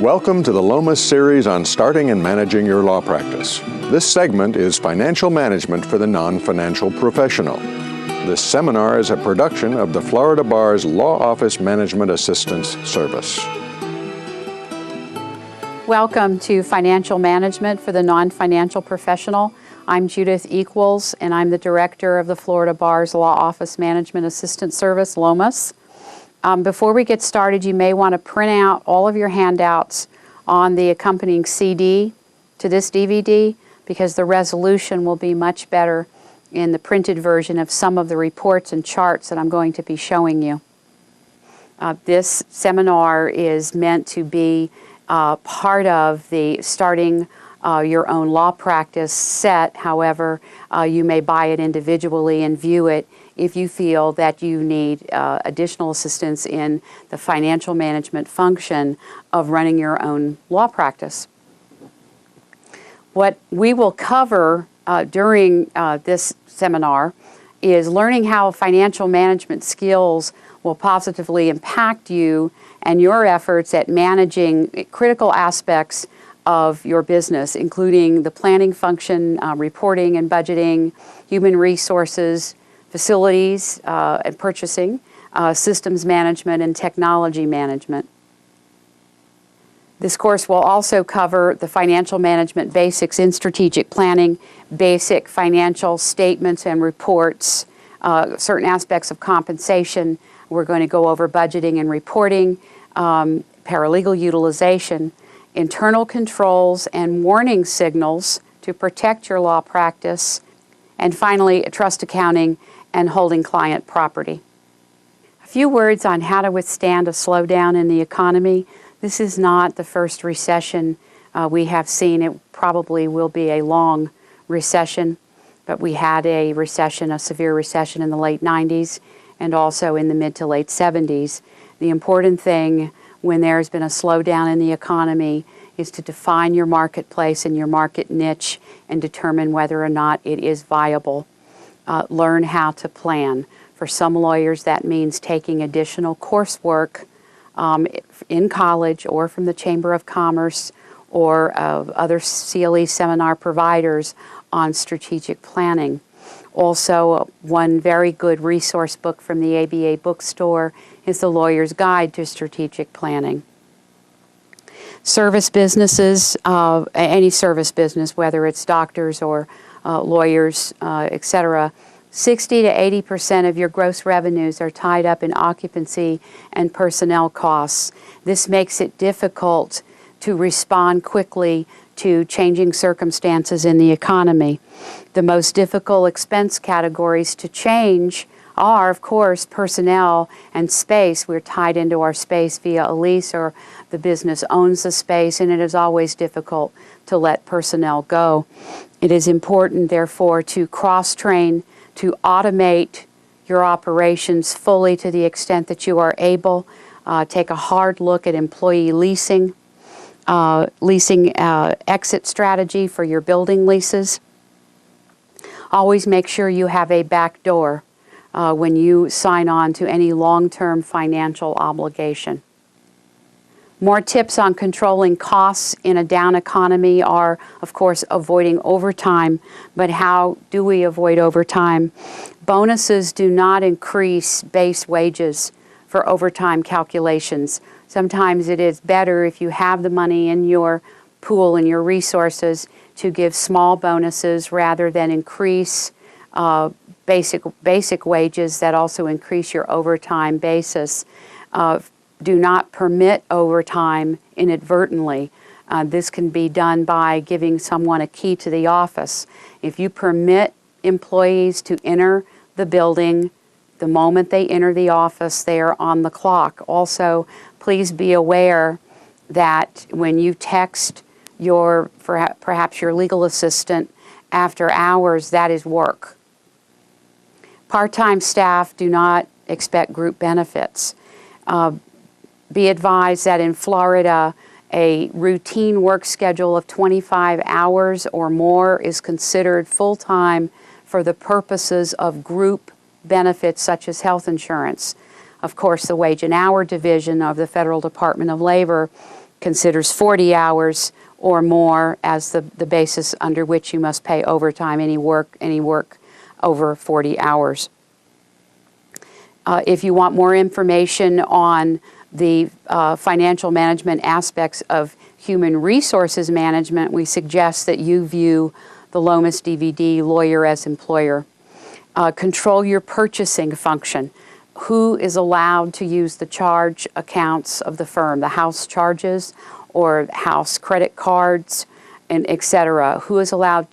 Welcome to the Lomas series on starting and managing your law practice. This segment is Financial Management for the Non-Financial Professional. This seminar is a production of the Florida Bar's Law Office Management Assistance Service. Welcome to Financial Management for the Non-Financial Professional. I'm Judith Equals, and I'm the Director of the Florida Bar's Law Office Management Assistance Service, LOMAS. Before we get started, you may want to print out all of your handouts on the accompanying CD to this DVD because the resolution will be much better in the printed version of some of the reports and charts that I'm going to be showing you. This seminar is meant to be part of the starting your own law practice set. However, you may buy it individually and view it if you feel that you need additional assistance in the financial management function of running your own law practice. What we will cover during this seminar is learning how financial management skills will positively impact you and your efforts at managing critical aspects of your business, including the planning function, reporting and budgeting, human resources, facilities and purchasing, systems management, and technology management. This course will also cover the financial management basics in strategic planning, basic financial statements and reports, certain aspects of compensation. We're going to go over budgeting and reporting, paralegal utilization, internal controls and warning signals to protect your law practice, and finally, trust accounting and holding client property. A few words on how to withstand a slowdown in the economy. This is not the first recession we have seen. It probably will be a long recession, but we had a recession, a severe recession in the late 90s and also in the mid to late 70s. The important thing when there's been a slowdown in the economy is to define your marketplace and your market niche and determine whether or not it is viable. Learn how to plan. For some lawyers, that means taking additional coursework in college or from the Chamber of Commerce or other CLE seminar providers on strategic planning. Also, one very good resource book from the ABA bookstore is The Lawyer's Guide to Strategic Planning. Service businesses, any service business, whether it's doctors or lawyers, etc., 60 to 80% of your gross revenues are tied up in occupancy and personnel costs. This makes it difficult to respond quickly to changing circumstances in the economy. The most difficult expense categories to change are, of course, personnel and space. We're tied into our space via a lease or the business owns the space, and it is always difficult to let personnel go. It is important, therefore, to cross-train, to automate your operations fully to the extent that you are able. Take a hard look at employee leasing, exit strategy for your building leases. Always make sure you have a back door when you sign on to any long-term financial obligation. More tips on controlling costs in a down economy are, of course, avoiding overtime. But how do we avoid overtime? Bonuses do not increase base wages for overtime calculations. Sometimes it is better if you have the money in your pool and your resources to give small bonuses rather than increase basic wages that also increase your overtime basis. Do not permit overtime inadvertently. This can be done by giving someone a key to the office. If you permit employees to enter the building, the moment they enter the office, they are on the clock. Also, please be aware that when you text perhaps your legal assistant after hours, that is work. Part-time staff do not expect group benefits. Be advised that in Florida, a routine work schedule of 25 hours or more is considered full-time for the purposes of group benefits such as health insurance. Of course, the Wage and Hour Division of the Federal Department of Labor considers 40 hours or more as the basis under which you must pay overtime, any work over 40 hours. If you want more information on the financial management aspects of human resources management, we suggest that you view the Lomas DVD, Lawyer as Employer. Control your purchasing function. Who is allowed to use the charge accounts of the firm, the house charges or house credit cards, and etc.? Who is allowed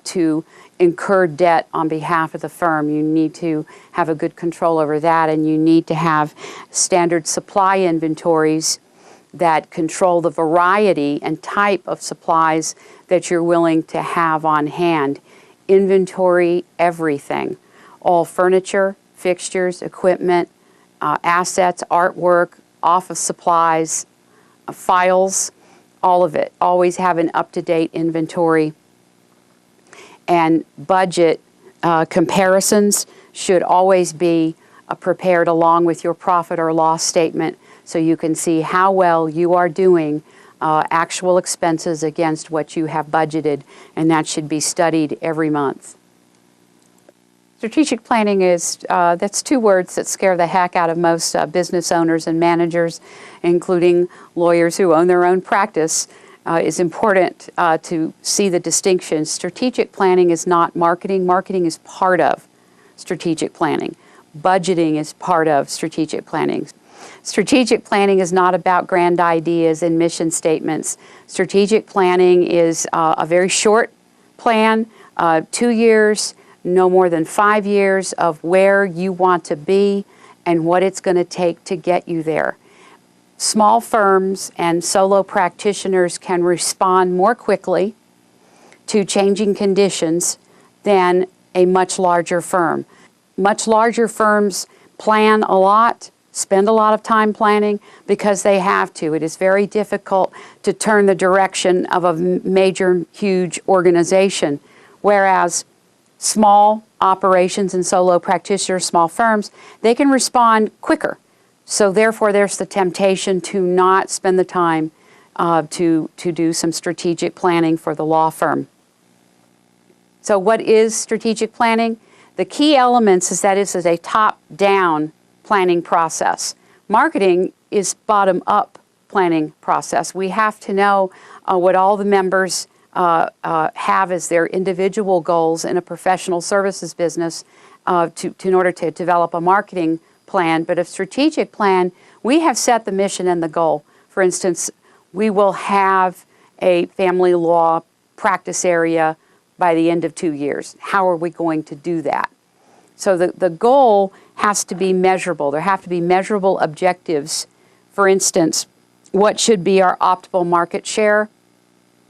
to incur debt on behalf of the firm? You need to have a good control over that, and you need to have standard supply inventories that control the variety and type of supplies that you're willing to have on hand. Inventory everything, all furniture, fixtures, equipment, assets, artwork, office supplies, files, all of it. Always have an up-to-date inventory. And budget comparisons should always be prepared along with your profit or loss statement, so you can see how well you are doing actual expenses against what you have budgeted, and that should be studied every month. Strategic planning is, that's two words that scare the heck out of most business owners and managers, including lawyers who own their own practice. It's important to see the distinction. Strategic planning is not marketing. Marketing is part of strategic planning. Budgeting is part of strategic planning. Strategic planning is not about grand ideas and mission statements. Strategic planning is a very short plan, 2 years, no more than 5 years of where you want to be and what it's going to take to get you there. Small firms and solo practitioners can respond more quickly to changing conditions than a much larger firm. Much larger firms plan a lot, spend a lot of time planning because they have to. It is very difficult to turn the direction of a major, huge organization, whereas small operations and solo practitioners, small firms, they can respond quicker. So therefore, there's the temptation to not spend the time to do some strategic planning for the law firm. So what is strategic planning? The key elements is that this is a top-down planning process. Marketing is bottom-up planning process. We have to know what all the members have as their individual goals in a professional services business in order to develop a marketing plan. But a strategic plan, we have set the mission and the goal. For instance, we will have a family law practice area by the end of 2 years. How are we going to do that? So the goal has to be measurable. There have to be measurable objectives. For instance, what should be our optimal market share?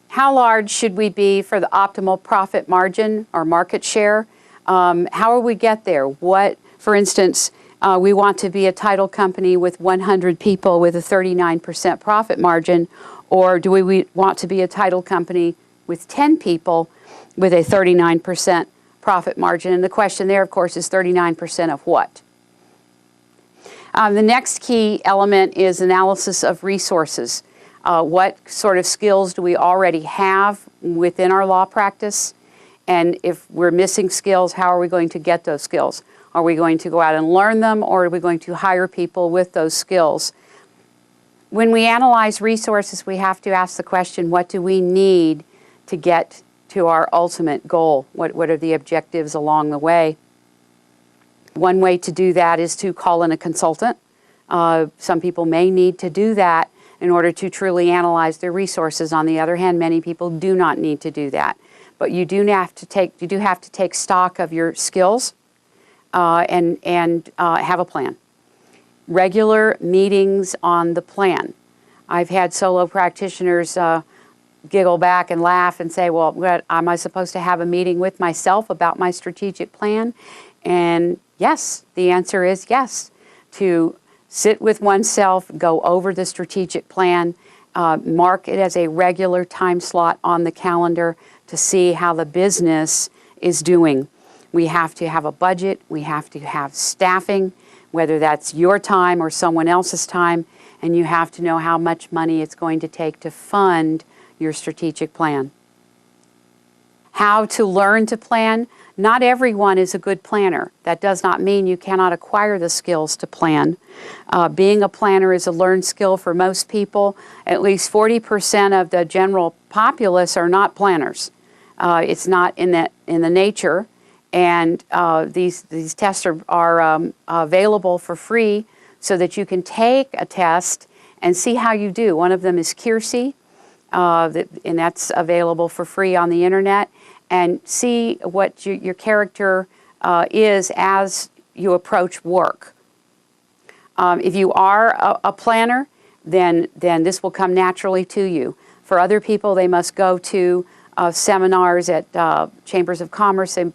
How large should we be for the optimal profit margin or market share? How will we get there? For instance, we want to be a title company with 100 people with a 39% profit margin, or do we want to be a title company with 10 people with a 39% profit margin? And the question there, of course, is 39% of what? The next key element is analysis of resources. What sort of skills do we already have within our law practice? And if we're missing skills, how are we going to get those skills? Are we going to go out and learn them, or are we going to hire people with those skills? When we analyze resources, we have to ask the question, what do we need to get to our ultimate goal? What are the objectives along the way? One way to do that is to call in a consultant. Some people may need to do that in order to truly analyze their resources. On the other hand, many people do not need to do that. But you do have to take stock of your skills and have a plan. Regular meetings on the plan. I've had solo practitioners giggle back and laugh and say, well, am I supposed to have a meeting with myself about my strategic plan? And yes, the answer is yes. To sit with oneself, go over the strategic plan, mark it as a regular time slot on the calendar to see how the business is doing. We have to have a budget, we have to have staffing, whether that's your time or someone else's time, and you have to know how much money it's going to take to fund your strategic plan. How to learn to plan. Not everyone is a good planner. That does not mean you cannot acquire the skills to plan. Being a planner is a learned skill for most people. At least 40% of the general populace are not planners. It's not in the nature, and these tests are available for free so that you can take a test and see how you do. One of them is Kiersey, and that's available for free on the internet, and see what your character is as you approach work. If you are a planner, then this will come naturally to you. For other people, they must go to seminars at Chambers of Commerce and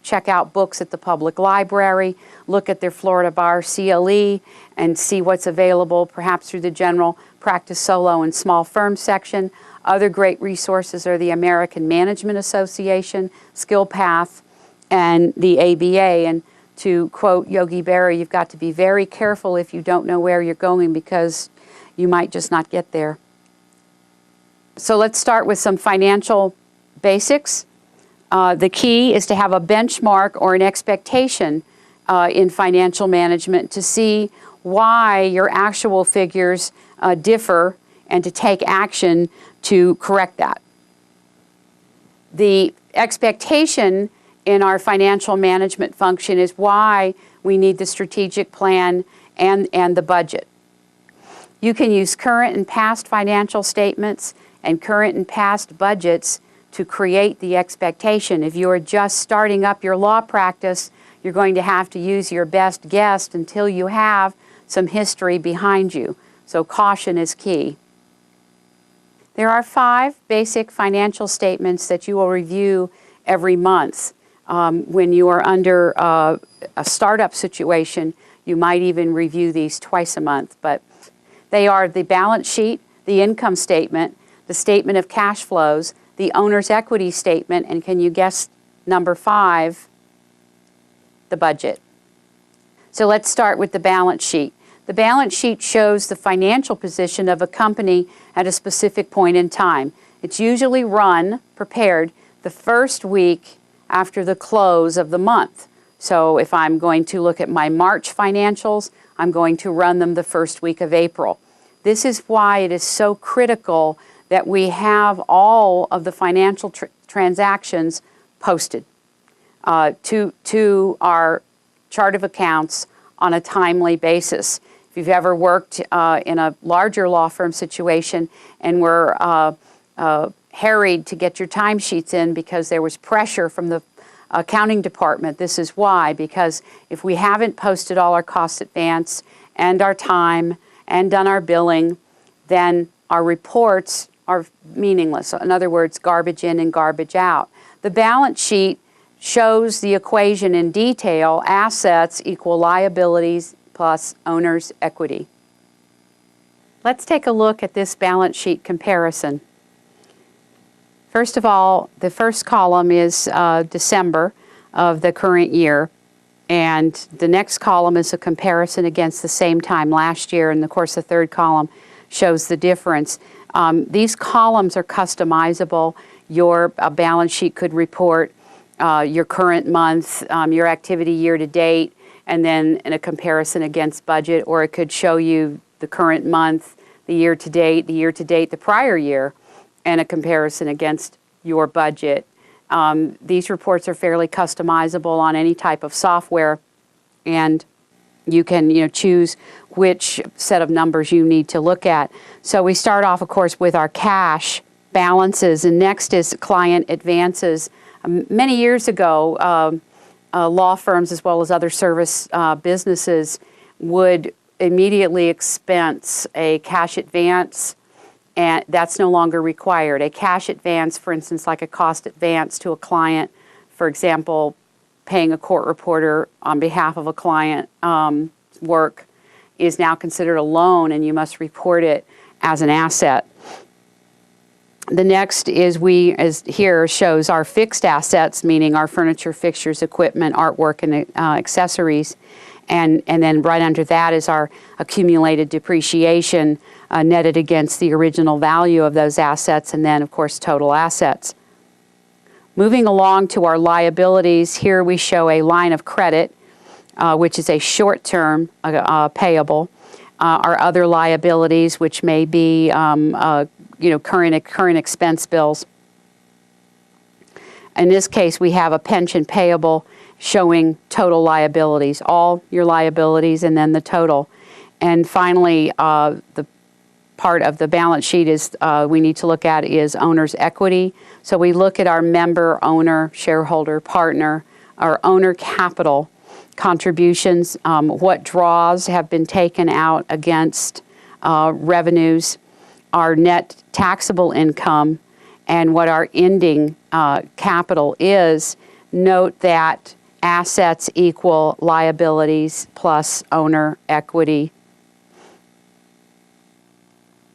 check out books at the public library, look at their Florida Bar CLE, and see what's available, perhaps through the General Practice Solo and Small Firm section. Other great resources are the American Management Association, Skill Path, and the ABA. And to quote Yogi Berra, you've got to be very careful if you don't know where you're going, because you might just not get there. So let's start with some financial basics. The key is to have a benchmark or an expectation in financial management to see why your actual figures differ and to take action to correct that. The expectation in our financial management function is why we need the strategic plan and the budget. You can use current and past financial statements and current and past budgets to create the expectation. If you are just starting up your law practice, you're going to have to use your best guess until you have some history behind you. So caution is key. There are 5 basic financial statements that you will review every month. When you are under a startup situation, you might even review these twice a month. But they are the balance sheet, the income statement, the statement of cash flows, the owner's equity statement, and can you guess number 5, the budget. So let's start with the balance sheet. The balance sheet shows the financial position of a company at a specific point in time. It's usually prepared the first week after the close of the month. So if I'm going to look at my March financials, I'm going to run them the first week of April. This is why it is so critical that we have all of the financial transactions posted to our chart of accounts on a timely basis. If you've ever worked in a larger law firm situation and were harried to get your timesheets in because there was pressure from the accounting department, this is why. Because if we haven't posted all our cost advance and our time and done our billing, then our reports are meaningless. In other words, garbage in and garbage out. The balance sheet shows the equation in detail: assets equal liabilities plus owner's equity. Let's take a look at this balance sheet comparison. First of all, the first column is December of the current year, and the next column is a comparison against the same time last year, and of course the third column shows the difference. These columns are customizable. Your balance sheet could report your current month, your activity year to date, and then in a comparison against budget, or it could show you the current month, the year to date, the prior year, and a comparison against your budget. These reports are fairly customizable on any type of software, and you can choose which set of numbers you need to look at. So we start off, of course, with our cash balances, and next is client advances. Many years ago, law firms as well as other service businesses would immediately expense a cash advance, and that's no longer required. A cash advance, for instance, like a cost advance to a client, for example, paying a court reporter on behalf of a client work, is now considered a loan, and you must report it as an asset. The next is as here shows our fixed assets, meaning our furniture, fixtures, equipment, artwork, and accessories. And then right under that is our accumulated depreciation netted against the original value of those assets, and then, of course, total assets. Moving along to our liabilities, here we show a line of credit, which is a short-term payable. Our other liabilities, which may be current expense bills. In this case, we have a pension payable showing total liabilities, all your liabilities and then the total. And finally, the part of the balance sheet is we need to look at is owner's equity. So we look at our member, owner, shareholder, partner, our owner capital contributions, what draws have been taken out against revenues, our net taxable income, and what our ending capital is. Note that assets equal liabilities plus owner equity.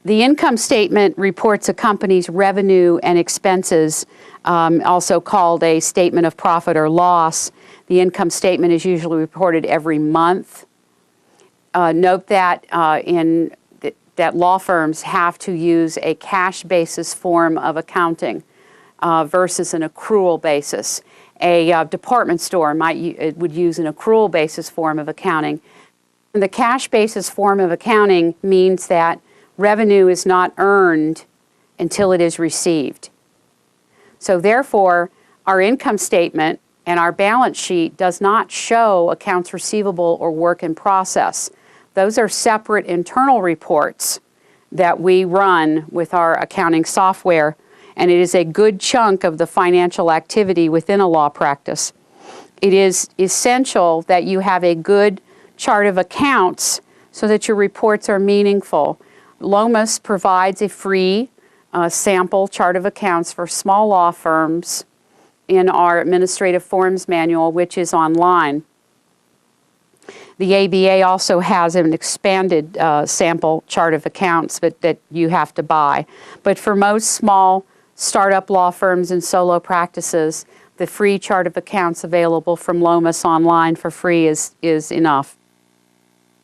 The income statement reports a company's revenue and expenses, also called a statement of profit or loss. The income statement is usually reported every month. Note that that law firms have to use a cash basis form of accounting versus an accrual basis. A department store would use an accrual basis form of accounting. And the cash basis form of accounting means that revenue is not earned until it is received. So therefore, our income statement and our balance sheet does not show accounts receivable or work in process. Those are separate internal reports that we run with our accounting software, and it is a good chunk of the financial activity within a law practice. It is essential that you have a good chart of accounts so that your reports are meaningful. Lomas provides a free sample chart of accounts for small law firms in our administrative forms manual, which is online. The ABA also has an expanded sample chart of accounts that you have to buy. But for most small startup law firms and solo practices, the free chart of accounts available from Lomas online for free is enough.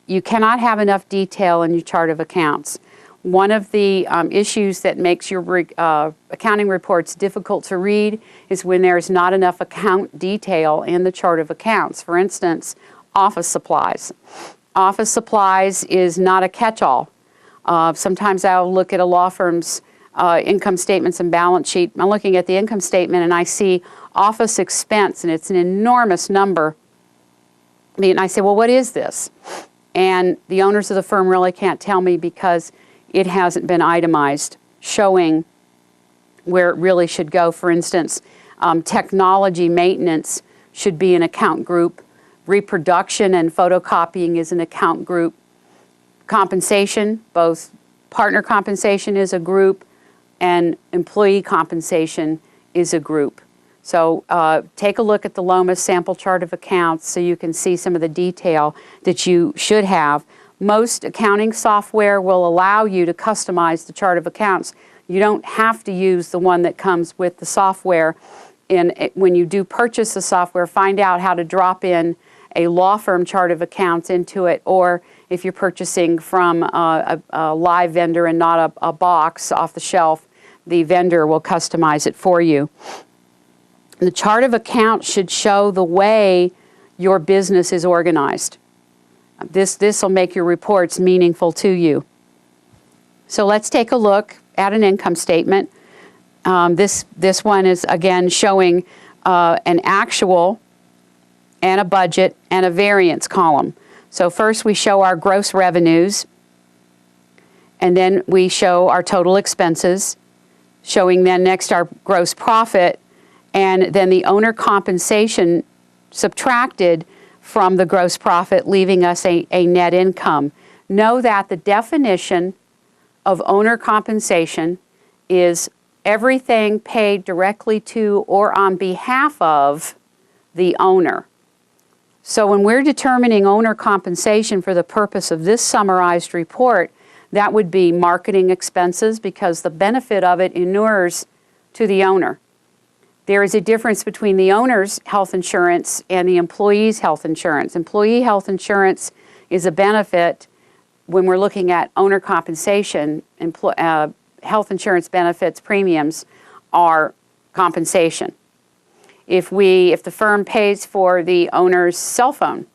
You cannot have enough detail in your chart of accounts. One of the issues that makes your accounting reports difficult to read is when there's not enough account detail in the chart of accounts. For instance, office supplies. Office supplies is not a catch-all. Sometimes I'll look at a law firm's income statements and balance sheet. I'm looking at the income statement and I see office expense, and it's an enormous number. And I say, well, what is this? And the owners of the firm really can't tell me because it hasn't been itemized, showing where it really should go. For instance, technology maintenance should be an account group. Reproduction and photocopying is an account group. Compensation, both partner compensation is a group and employee compensation is a group. So take a look at the Lomas sample chart of accounts so you can see some of the detail that you should have. Most accounting software will allow you to customize the chart of accounts. You don't have to use the one that comes with the software. And when you do purchase the software, find out how to drop in a law firm chart of accounts into it, or if you're purchasing from a live vendor and not a box off the shelf, the vendor will customize it for you. The chart of accounts should show the way your business is organized. This will make your reports meaningful to you. So let's take a look at an income statement. This one is again showing an actual and a budget and a variance column. So first we show our gross revenues, and then we show our total expenses, showing then next our gross profit, and then the owner compensation subtracted from the gross profit, leaving us a net income. Know that the definition of owner compensation is everything paid directly to or on behalf of the owner. So when we're determining owner compensation for the purpose of this summarized report, that would be marketing expenses because the benefit of it inures to the owner. There is a difference between the owner's health insurance and the employee's health insurance. Employee health insurance is a benefit when we're looking at owner compensation. Health insurance benefits premiums are compensation. If the firm pays for the owner's cell phone,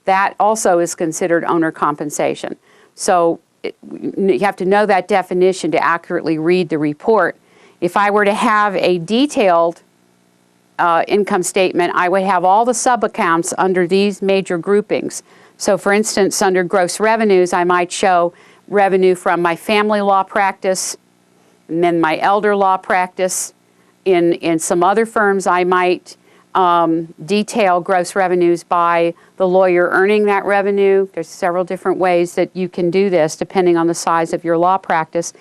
that also is considered owner compensation. So you have to know that definition to accurately read the report. If I were to have a detailed income statement, I would have all the sub-accounts under these major groupings. So for instance, under gross revenues, I might show revenue from my family law practice, and then my elder law practice. In some other firms, I might detail gross revenues by the lawyer earning that revenue. There's several different ways that you can do this depending on the size of your law practice.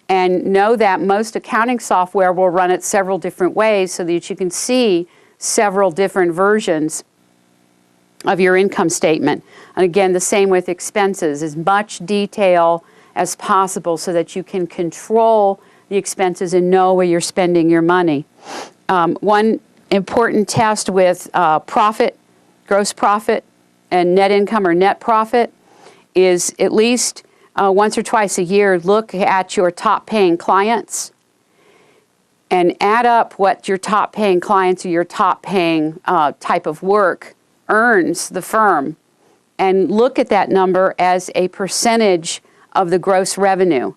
And know that most accounting software will run it several different ways so that you can see several different versions of your income statement. And again, the same with expenses, as much detail as possible so that you can control the expenses and know where you're spending your money. One important test with profit, gross profit, and net income or net profit is at least once or twice a year, look at your top paying clients and add up what your top paying clients or your top paying type of work earns the firm, and look at that number as a percentage of the gross revenue.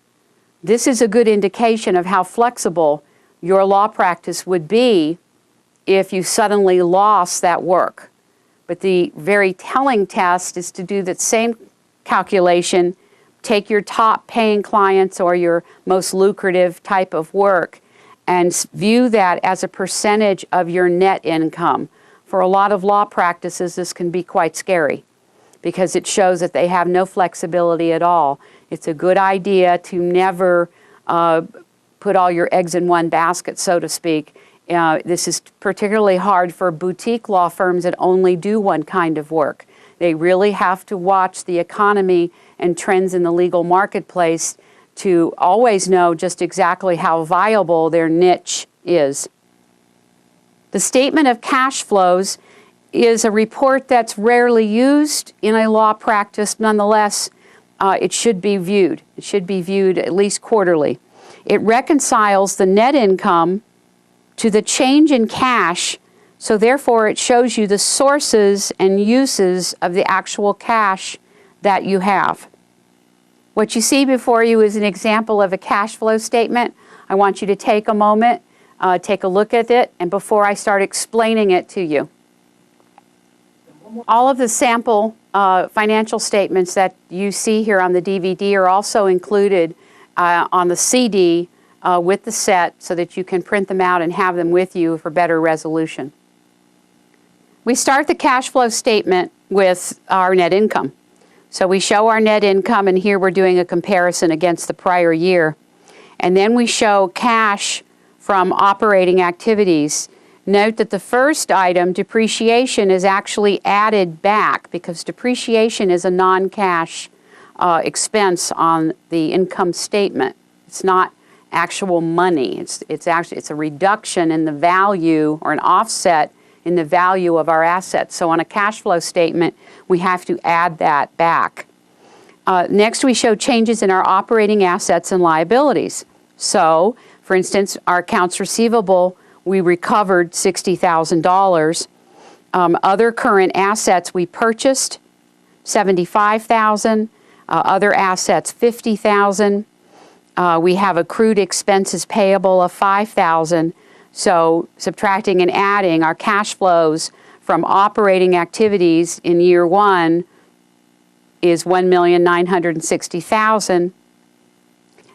This is a good indication of how flexible your law practice would be if you suddenly lost that work. But the very telling test is to do that same calculation, take your top paying clients or your most lucrative type of work and view that as a percentage of your net income. For a lot of law practices, this can be quite scary because it shows that they have no flexibility at all. It's a good idea to never put all your eggs in one basket, so to speak. This is particularly hard for boutique law firms that only do one kind of work. They really have to watch the economy and trends in the legal marketplace to always know just exactly how viable their niche is. The statement of cash flows is a report that's rarely used in a law practice. Nonetheless, it should be viewed. It should be viewed at least quarterly. It reconciles the net income to the change in cash, so therefore it shows you the sources and uses of the actual cash that you have. What you see before you is an example of a cash flow statement. I want you to take a moment, take a look at it, and before I start explaining it to you. All of the sample financial statements that you see here on the DVD are also included on the CD with the set so that you can print them out and have them with you for better resolution. We start the cash flow statement with our net income. So we show our net income, and here we're doing a comparison against the prior year. And then we show cash from operating activities. Note that the first item, depreciation, is actually added back because depreciation is a non-cash expense on the income statement. It's not actual money. It's a reduction in the value or an offset in the value of our assets. So on a cash flow statement, we have to add that back. Next, we show changes in our operating assets and liabilities. So, for instance, our accounts receivable, we recovered $60,000. Other current assets we purchased, $75,000. Other assets, $50,000. We have accrued expenses payable of $5,000. So subtracting and adding our cash flows from operating activities in year one is $1,960,000.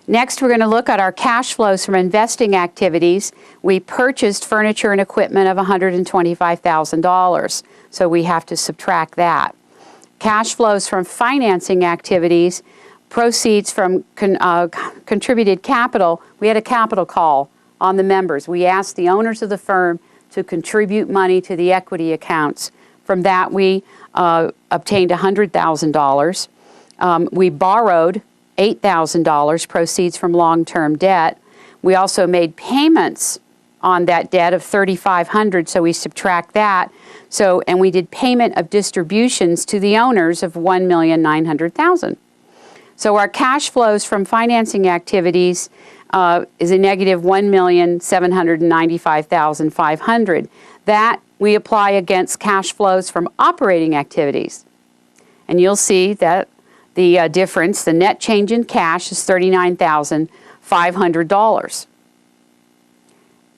Next, we're going to look at our cash flows from investing activities. We purchased furniture and equipment of $125,000, so we have to subtract that. Cash flows from financing activities, proceeds from contributed capital. We had a capital call on the members. We asked the owners of the firm to contribute money to the equity accounts. From that, we obtained $100,000. We borrowed $8,000, proceeds from long-term debt. We also made payments on that debt of $3,500, so we subtract that. So, and we did payment of distributions to the owners of $1,900,000. So our cash flows from financing activities is a negative $1,795,500. That we apply against cash flows from operating activities. And you'll see that the difference, the net change in cash, is $39,500.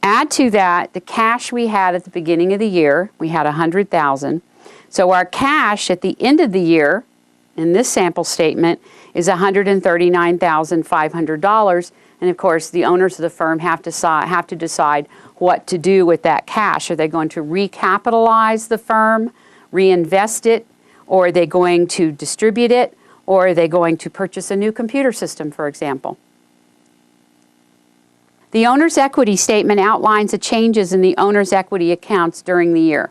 Add to that the cash we had at the beginning of the year. We had $100,000. So our cash at the end of the year, in this sample statement, is $139,500. And of course, the owners of the firm have to decide what to do with that cash. Are they going to recapitalize the firm, reinvest it, or are they going to distribute it, or are they going to purchase a new computer system, for example? The owner's equity statement outlines the changes in the owner's equity accounts during the year.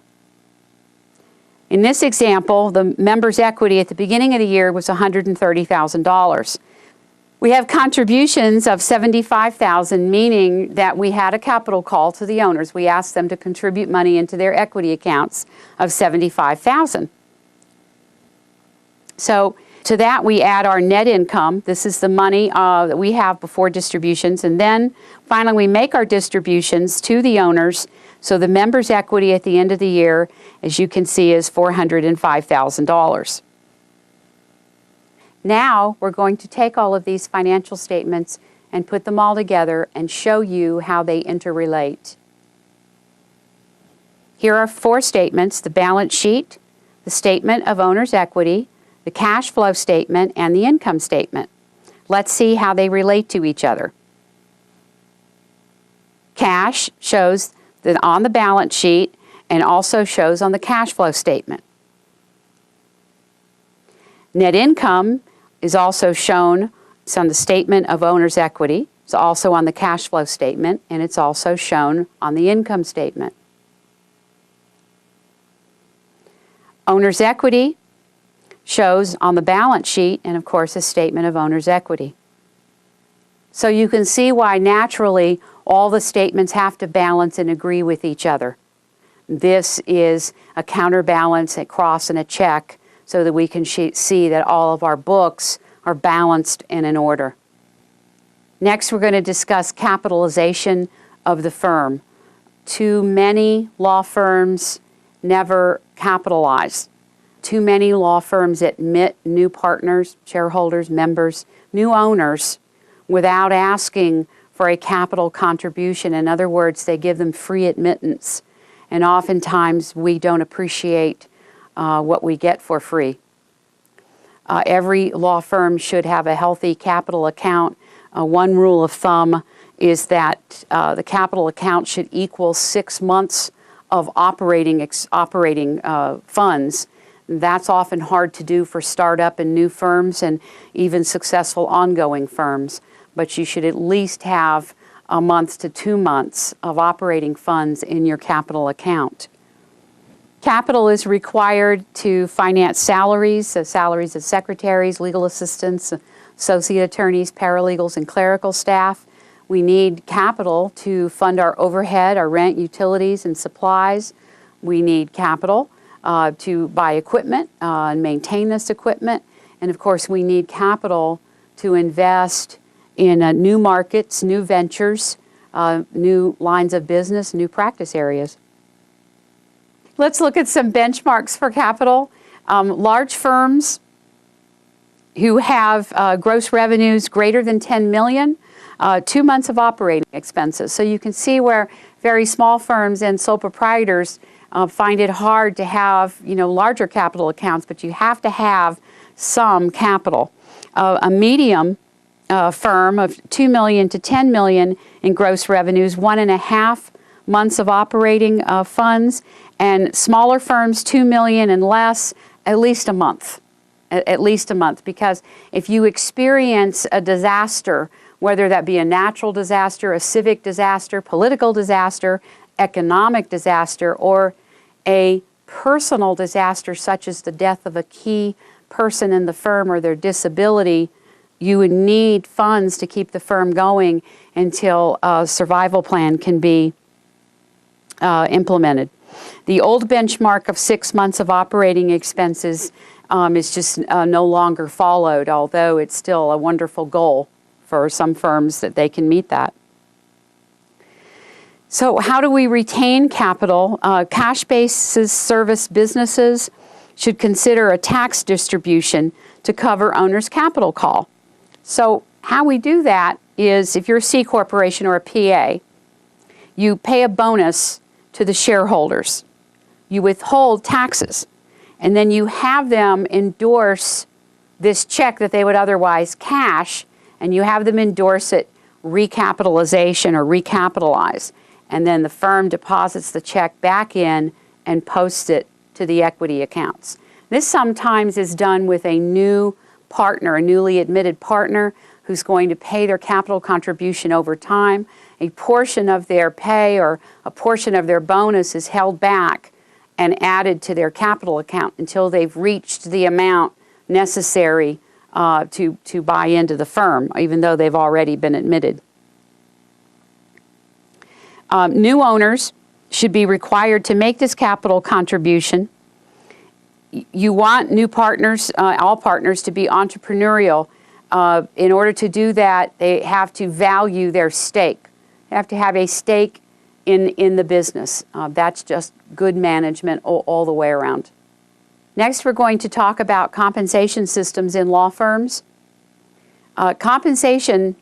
In this example, the member's equity at the beginning of the year was $130,000. We have contributions of $75,000, meaning that we had a capital call to the owners. We asked them to contribute money into their equity accounts of $75,000. So to that we add our net income. This is the money that we have before distributions. And then finally we make our distributions to the owners. So the member's equity at the end of the year, as you can see, is $405,000. Now we're going to take all of these financial statements and put them all together and show you how they interrelate. Here are 4 statements: the balance sheet, the statement of owner's equity, the cash flow statement, and the income statement. Let's see how they relate to each other. Cash shows that on the balance sheet and also shows on the cash flow statement. Net income is also shown. It's on the statement of owner's equity. It's also on the cash flow statement, and it's also shown on the income statement. Owner's equity shows on the balance sheet and, of course, a statement of owner's equity. So you can see why naturally all the statements have to balance and agree with each other. This is a counterbalance, a cross, and a check so that we can see that all of our books are balanced and in order. Next, we're going to discuss capitalization of the firm. Too many law firms never capitalize. Too many law firms admit new partners, shareholders, members, new owners without asking for a capital contribution. In other words, they give them free admittance. And oftentimes we don't appreciate what we get for free. Every law firm should have a healthy capital account. One rule of thumb is that the capital account should equal 6 months of operating funds. That's often hard to do for startup and new firms and even successful ongoing firms. But you should at least have a month to 2 months of operating funds in your capital account. Capital is required to finance salaries, so salaries of secretaries, legal assistants, associate attorneys, paralegals, and clerical staff. We need capital to fund our overhead, our rent, utilities, and supplies. We need capital to buy equipment and maintain this equipment. And of course, we need capital to invest in new markets, new ventures, new lines of business, new practice areas. Let's look at some benchmarks for capital. Large firms who have gross revenues greater than $10 million, 2 months of operating expenses. So you can see where very small firms and sole proprietors find it hard to have, larger capital accounts, but you have to have some capital. A medium firm of $2 million to $10 million in gross revenues, 1.5 months of operating funds, and smaller firms, $2 million and less, at least a month. At least a month, because if you experience a disaster, whether that be a natural disaster, a civic disaster, political disaster, economic disaster, or a personal disaster such as the death of a key person in the firm or their disability, you would need funds to keep the firm going until a survival plan can be implemented. The old benchmark of 6 months of operating expenses is just no longer followed, although it's still a wonderful goal for some firms that they can meet that. So how do we retain capital? Cash basis service businesses should consider a tax distribution to cover owner's capital call. So how we do that is, if you're a C corporation or a PA, you pay a bonus to the shareholders. You withhold taxes, and then you have them endorse this check that they would otherwise cash, and you have them endorse it recapitalization or recapitalize. And then the firm deposits the check back in and posts it to the equity accounts. This sometimes is done with a new partner, a newly admitted partner, who's going to pay their capital contribution over time. A portion of their pay or a portion of their bonus is held back and added to their capital account until they've reached the amount necessary to buy into the firm, even though they've already been admitted. New owners should be required to make this capital contribution. You want new partners, all partners, to be entrepreneurial. In order to do that, they have to value their stake. They have to have a stake in the business. That's just good management all the way around. Next, we're going to talk about compensation systems in law firms. Compensation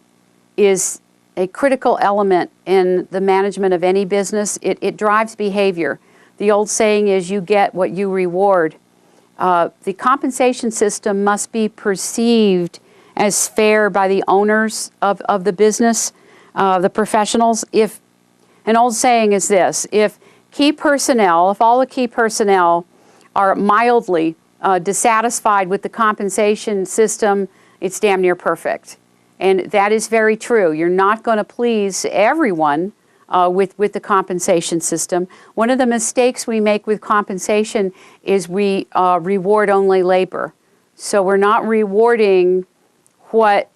is a critical element in the management of any business. It drives behavior. The old saying is, you get what you reward. The compensation system must be perceived as fair by the owners of the business, the professionals. If an old saying is this: if all the key personnel are mildly dissatisfied with the compensation system, it's damn near perfect. And that is very true. You're not going to please everyone with the compensation system. One of the mistakes we make with compensation is we reward only labor. So we're not rewarding what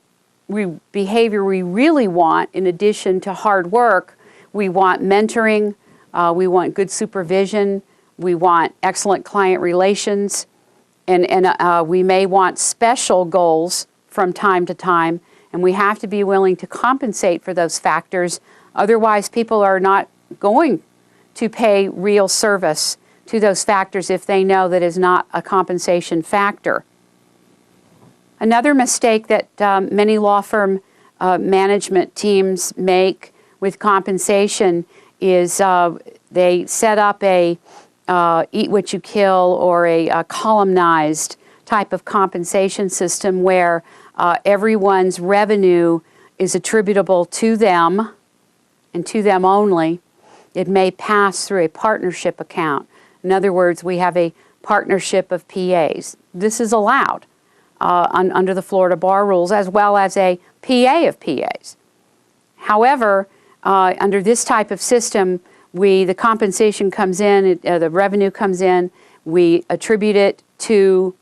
behavior we really want in addition to hard work. We want mentoring, we want good supervision, we want excellent client relations, and we may want special goals from time to time. And we have to be willing to compensate for those factors. Otherwise, people are not going to pay real service to those factors if they know that is not a compensation factor. Another mistake that many law firm management teams make with compensation is they set up a eat what you kill or a columnized type of compensation system where everyone's revenue is attributable to them and to them only. It may pass through a partnership account. In other words, we have a partnership of PAs. This is allowed under the Florida bar rules, as well as a PA of PAs. However, under this type of system, the compensation comes in, the revenue comes in, we attribute it to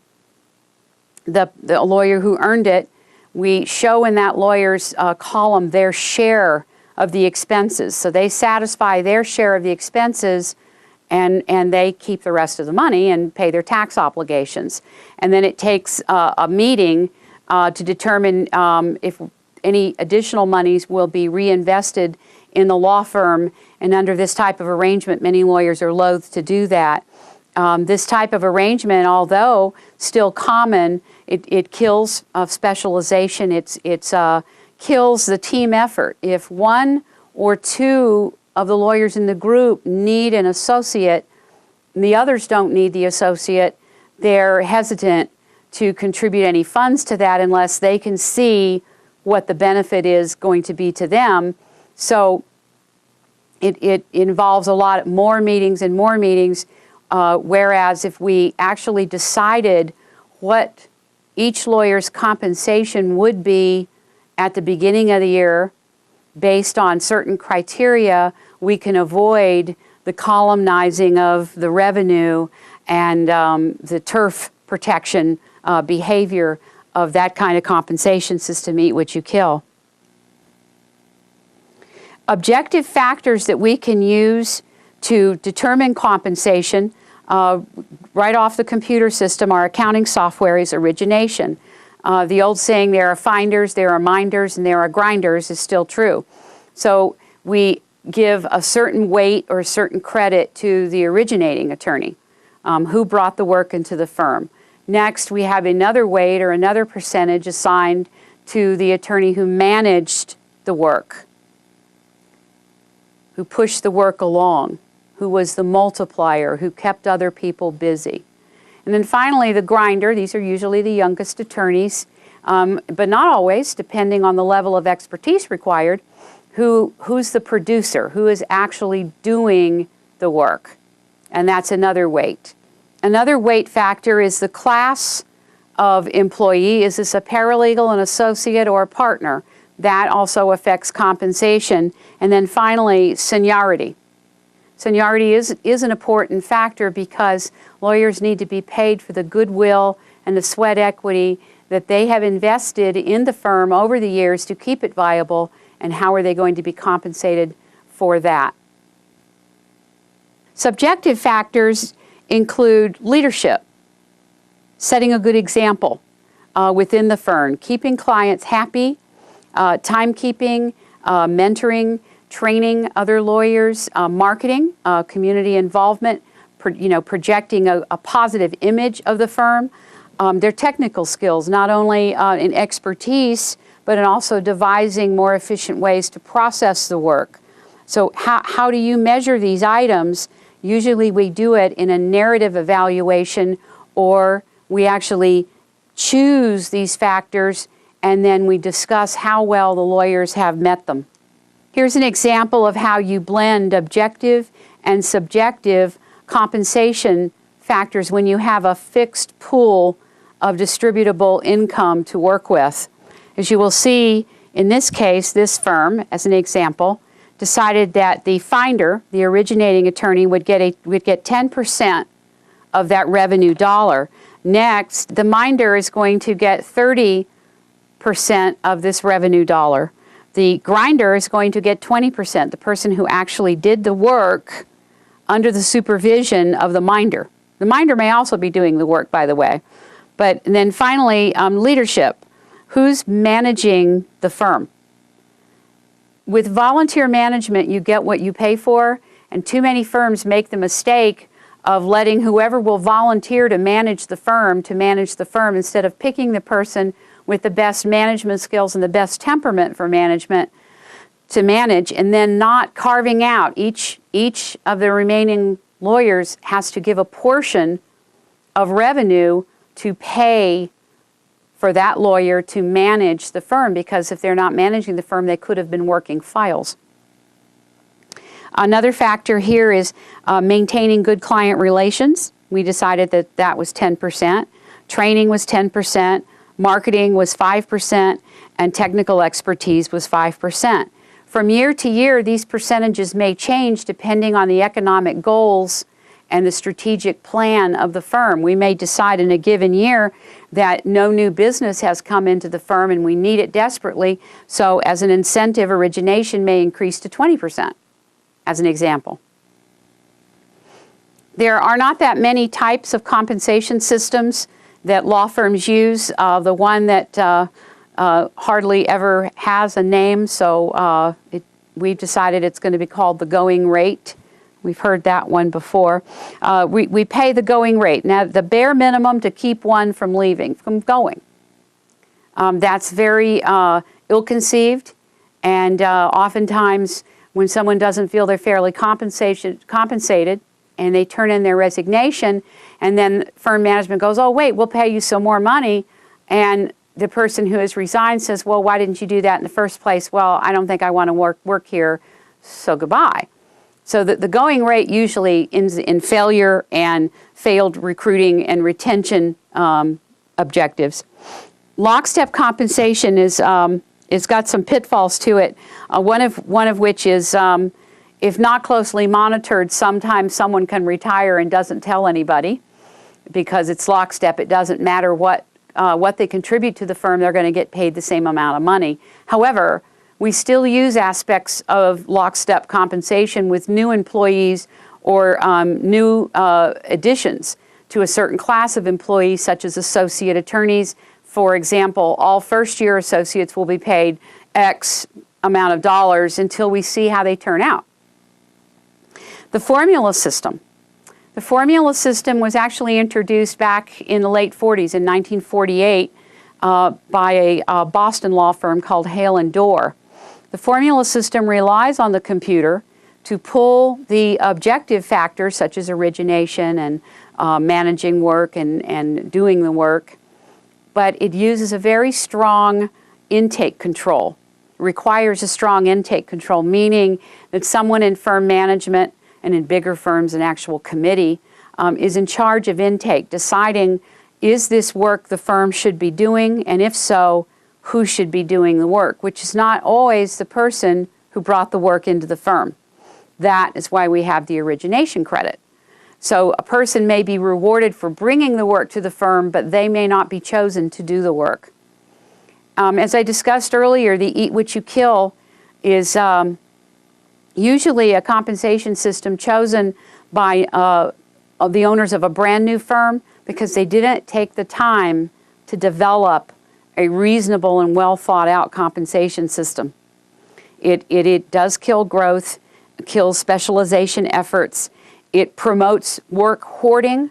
the lawyer who earned it. We show in that lawyer's column their share of the expenses. So they satisfy their share of the expenses, and they keep the rest of the money and pay their tax obligations. And then it takes a meeting to determine if any additional monies will be reinvested in the law firm. And under this type of arrangement, many lawyers are loath to do that. This type of arrangement, although still common, it kills specialization. It kills the team effort. If one or two of the lawyers in the group need an associate, and the others don't need the associate, they're hesitant to contribute any funds to that unless they can see what the benefit is going to be to them. So it involves a lot more meetings and more meetings. Whereas if we actually decided what each lawyer's compensation would be at the beginning of the year based on certain criteria, we can avoid the columnizing of the revenue and the turf protection behavior of that kind of compensation system, eat what you kill. Objective factors that we can use to determine compensation right off the computer system. Our accounting software is origination. The old saying, there are finders, there are minders, and there are grinders is still true. So we give a certain weight or a certain credit to the originating attorney who brought the work into the firm. Next, we have another weight or another percentage assigned to the attorney who managed the work, who pushed the work along, who was the multiplier, who kept other people busy. And then finally, the grinder. These are usually the youngest attorneys, but not always, depending on the level of expertise required. Who's the producer? Who is actually doing the work? And that's another weight. Another weight factor is the class of employee. Is this a paralegal, an associate, or a partner? That also affects compensation. And then finally, seniority. Seniority is an important factor because lawyers need to be paid for the goodwill and the sweat equity that they have invested in the firm over the years to keep it viable, and how are they going to be compensated for that. Subjective factors include leadership, setting a good example within the firm, keeping clients happy, timekeeping, mentoring, training other lawyers, marketing, community involvement, projecting a positive image of the firm, their technical skills, not only in expertise, but in also devising more efficient ways to process the work. So how do you measure these items? Usually we do it in a narrative evaluation, or we actually choose these factors and then we discuss how well the lawyers have met them. Here's an example of how you blend objective and subjective compensation factors when you have a fixed pool of distributable income to work with. As you will see, in this case, this firm, as an example, decided that the finder, the originating attorney, would get 10% of that revenue dollar. Next, the minder is going to get 30% of this revenue dollar. The grinder is going to get 20%, the person who actually did the work under the supervision of the minder. The minder may also be doing the work, by the way. But then finally, leadership. Who's managing the firm? With volunteer management, you get what you pay for, and too many firms make the mistake of letting whoever will volunteer to manage the firm instead of picking the person with the best management skills and the best temperament for management to manage, and then not carving out. Each of the remaining lawyers has to give a portion of revenue to pay for that lawyer to manage the firm, because if they're not managing the firm, they could have been working files. Another factor here is maintaining good client relations. We decided that that was 10%. Training was 10%. Marketing was 5%. And technical expertise was 5%. From year to year, these percentages may change depending on the economic goals and the strategic plan of the firm. We may decide in a given year that no new business has come into the firm and we need it desperately, so as an incentive, origination may increase to 20%, as an example. There are not that many types of compensation systems that law firms use. The one that hardly ever has a name, so we've decided it's going to be called the going rate. We've heard that one before. We pay the going rate. Now, the bare minimum to keep one from leaving, from going. That's very ill-conceived, and oftentimes when someone doesn't feel they're fairly compensated and they turn in their resignation, and then firm management goes, oh, wait, we'll pay you some more money, and the person who has resigned says, well, why didn't you do that in the first place? Well, I don't think I want to work here, so goodbye. So the going rate usually ends in failure and failed recruiting and retention objectives. Lockstep compensation is got some pitfalls to it. One of which is if not closely monitored, sometimes someone can retire and doesn't tell anybody because it's lockstep. It doesn't matter what they contribute to the firm; they're going to get paid the same amount of money. However, we still use aspects of lockstep compensation with new employees or new additions to a certain class of employees, such as associate attorneys. For example, all first-year associates will be paid X amount of dollars until we see how they turn out. The formula system. The formula system was actually introduced back in the late 40s, in 1948, by a Boston law firm called Hale and Dorr. The formula system relies on the computer to pull the objective factors, such as origination and managing work and doing the work, but it uses a very strong intake control. It requires a strong intake control, meaning that someone in firm management, and in bigger firms, an actual committee, is in charge of intake, deciding, is this work the firm should be doing, and if so, who should be doing the work, which is not always the person who brought the work into the firm. That is why we have the origination credit. So a person may be rewarded for bringing the work to the firm, but they may not be chosen to do the work. As I discussed earlier, the eat what you kill is usually a compensation system chosen by the owners of a brand new firm because they didn't take the time to develop a reasonable and well thought out compensation system. It does kill growth, kills specialization efforts. It promotes work hoarding,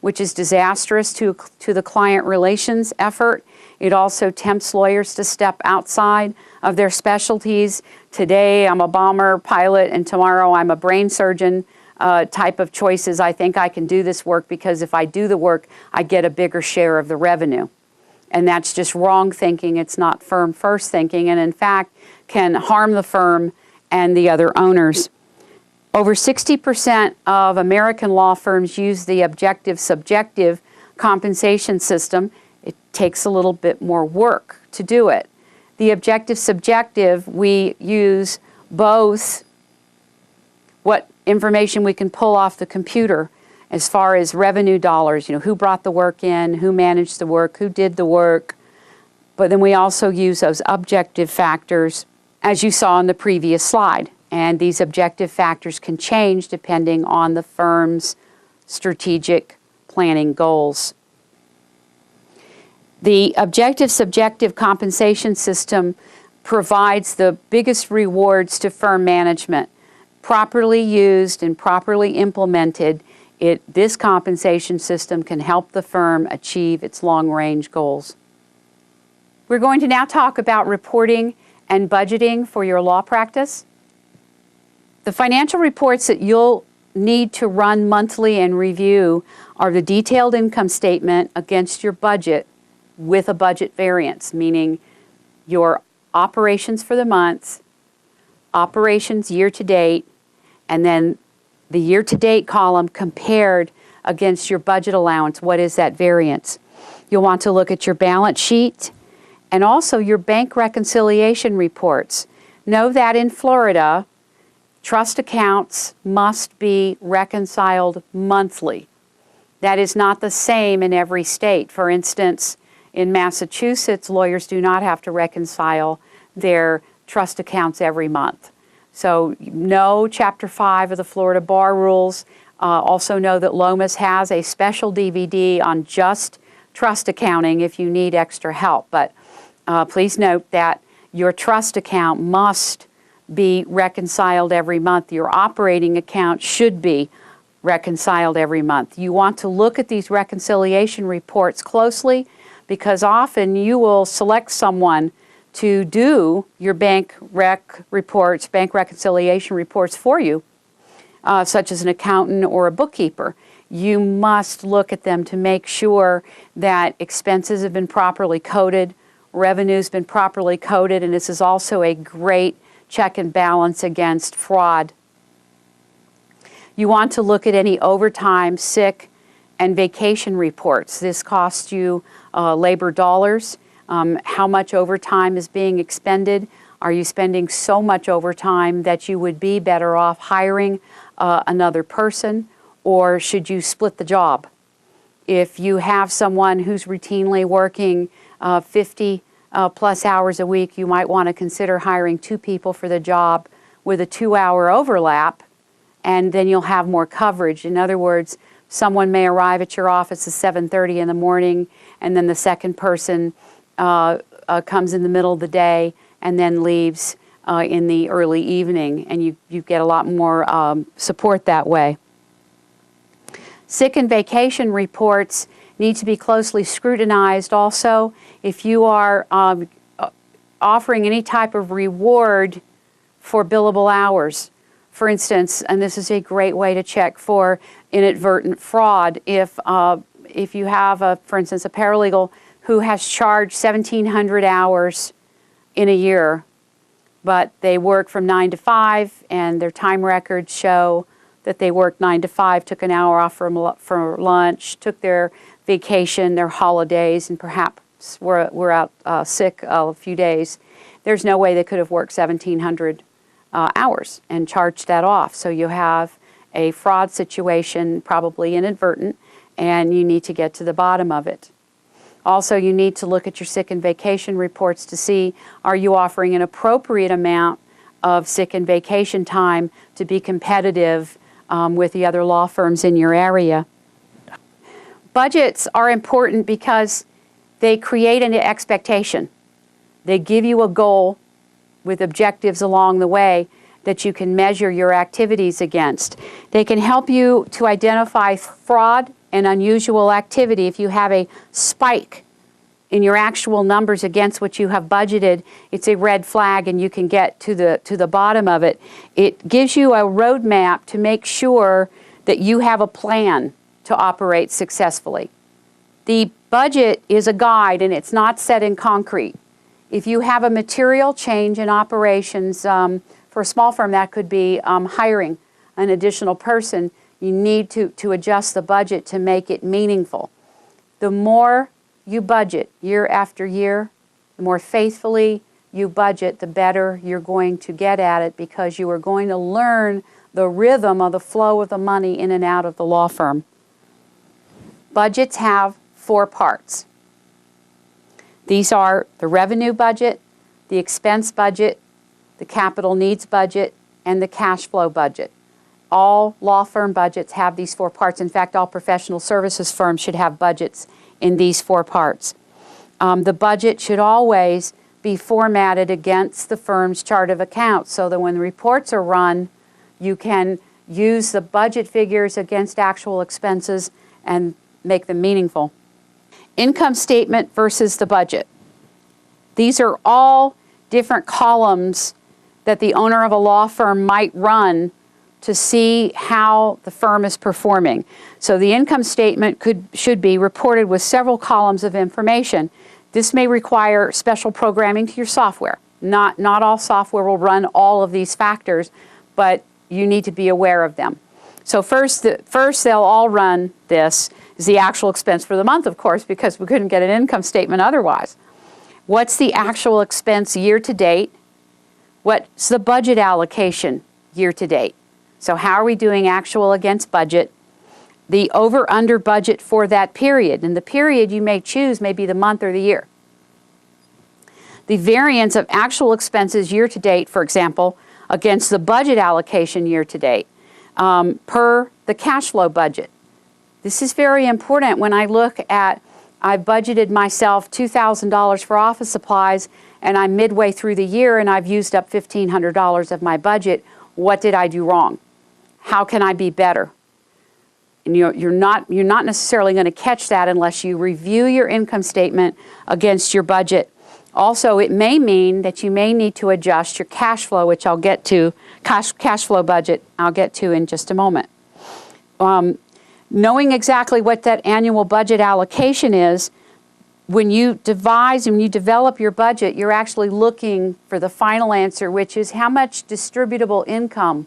which is disastrous to the client relations effort. It also tempts lawyers to step outside of their specialties. Today I'm a bomber pilot and tomorrow I'm a brain surgeon type of choices. I think I can do this work because if I do the work, I get a bigger share of the revenue. And that's just wrong thinking. It's not firm first thinking, and in fact can harm the firm and the other owners. Over 60% of American law firms use the objective-subjective compensation system. It takes a little bit more work to do it. The objective-subjective, we use both what information we can pull off the computer as far as revenue dollars, who brought the work in, who managed the work, who did the work. But then we also use those objective factors, as you saw in the previous slide. And these objective factors can change depending on the firm's strategic planning goals. The objective-subjective compensation system provides the biggest rewards to firm management. Properly used and properly implemented, this compensation system can help the firm achieve its long-range goals. We're going to now talk about reporting and budgeting for your law practice. The financial reports that you'll need to run monthly and review are the detailed income statement against your budget with a budget variance, meaning your operations for the month, operations year-to-date, and then the year-to-date column compared against your budget allowance. What is that variance? You'll want to look at your balance sheet and also your bank reconciliation reports. Know that in Florida, trust accounts must be reconciled monthly. That is not the same in every state. For instance, in Massachusetts, lawyers do not have to reconcile their trust accounts every month. So know Chapter 5 of the Florida Bar Rules. Also know that Lomas has a special DVD on just trust accounting if you need extra help. But please note that your trust account must be reconciled every month. Your operating account should be reconciled every month. You want to look at these reconciliation reports closely because often you will select someone to do your bank reconciliation reports for you, such as an accountant or a bookkeeper. You must look at them to make sure that expenses have been properly coded, revenue's been properly coded, and this is also a great check and balance against fraud. You want to look at any overtime, sick, and vacation reports. This costs you labor dollars. How much overtime is being expended? Are you spending so much overtime that you would be better off hiring another person, or should you split the job? If you have someone who's routinely working 50 plus hours a week, you might want to consider hiring two people for the job with a 2-hour overlap and then you'll have more coverage. In other words, someone may arrive at your office at 7:30 in the morning, and then the second person comes in the middle of the day and then leaves in the early evening, and you get a lot more support that way. Sick and vacation reports need to be closely scrutinized also. If you are offering any type of reward for billable hours, for instance, and this is a great way to check for inadvertent fraud, if you have, for instance, a paralegal who has charged 1,700 hours in a year, but they work from 9 to 5 and their time records show that they worked 9 to 5, took an hour off for lunch, took their vacation, their holidays, and perhaps were out sick a few days. There's no way they could have worked 1,700 hours and charged that off. So you have a fraud situation, probably inadvertent, and you need to get to the bottom of it. Also, you need to look at your sick and vacation reports to see, are you offering an appropriate amount of sick and vacation time to be competitive with the other law firms in your area. Budgets are important because they create an expectation. They give you a goal with objectives along the way that you can measure your activities against. They can help you to identify fraud and unusual activity. If you have a spike in your actual numbers against what you have budgeted, it's a red flag and you can get to the bottom of it. It gives you a roadmap to make sure that you have a plan to operate successfully. The budget is a guide and it's not set in concrete. If you have a material change in operations, for a small firm that could be hiring an additional person, you need to adjust the budget to make it meaningful. The more you budget year after year, the more faithfully you budget, the better you're going to get at it, because you are going to learn the rhythm of the flow of the money in and out of the law firm. Budgets have 4 parts. These are the revenue budget, the expense budget, the capital needs budget, and the cash flow budget. All law firm budgets have these 4 parts. In fact, all professional services firms should have budgets in these 4 parts. The budget should always be formatted against the firm's chart of accounts so that when the reports are run, you can use the budget figures against actual expenses and make them meaningful. Income statement versus the budget. These are all different columns that the owner of a law firm might run to see how the firm is performing. So the income statement should be reported with several columns of information. This may require special programming to your software. Not all software will run all of these factors, but you need to be aware of them. So first they'll all run this is the actual expense for the month, of course, because we couldn't get an income statement otherwise. What's the actual expense year to date? What's the budget allocation year to date? So how are we doing actual against budget? The over-under budget for that period. And the period you may choose may be the month or the year. The variance of actual expenses year to date, for example, against the budget allocation year to date per the cash flow budget. This is very important when I look at, I've budgeted myself $2,000 for office supplies and I'm midway through the year and I've used up $1,500 of my budget. What did I do wrong? How can I be better? And you're not necessarily going to catch that unless you review your income statement against your budget. Also, it may mean that you may need to adjust your cash flow, which I'll get to, cash flow budget, I'll get to in just a moment. Knowing exactly what that annual budget allocation is, when you develop your budget, you're actually looking for the final answer, which is how much distributable income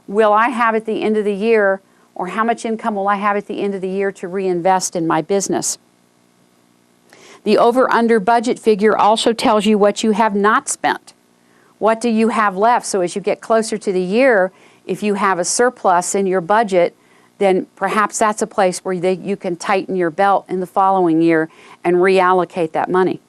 will I have at the end of the year, or how much income will I have at the end of the year to reinvest in my business. The over-under budget figure also tells you what you have not spent. What do you have left? So as you get closer to the year, if you have a surplus in your budget, then perhaps that's a place where you can tighten your belt in the following year and reallocate that money.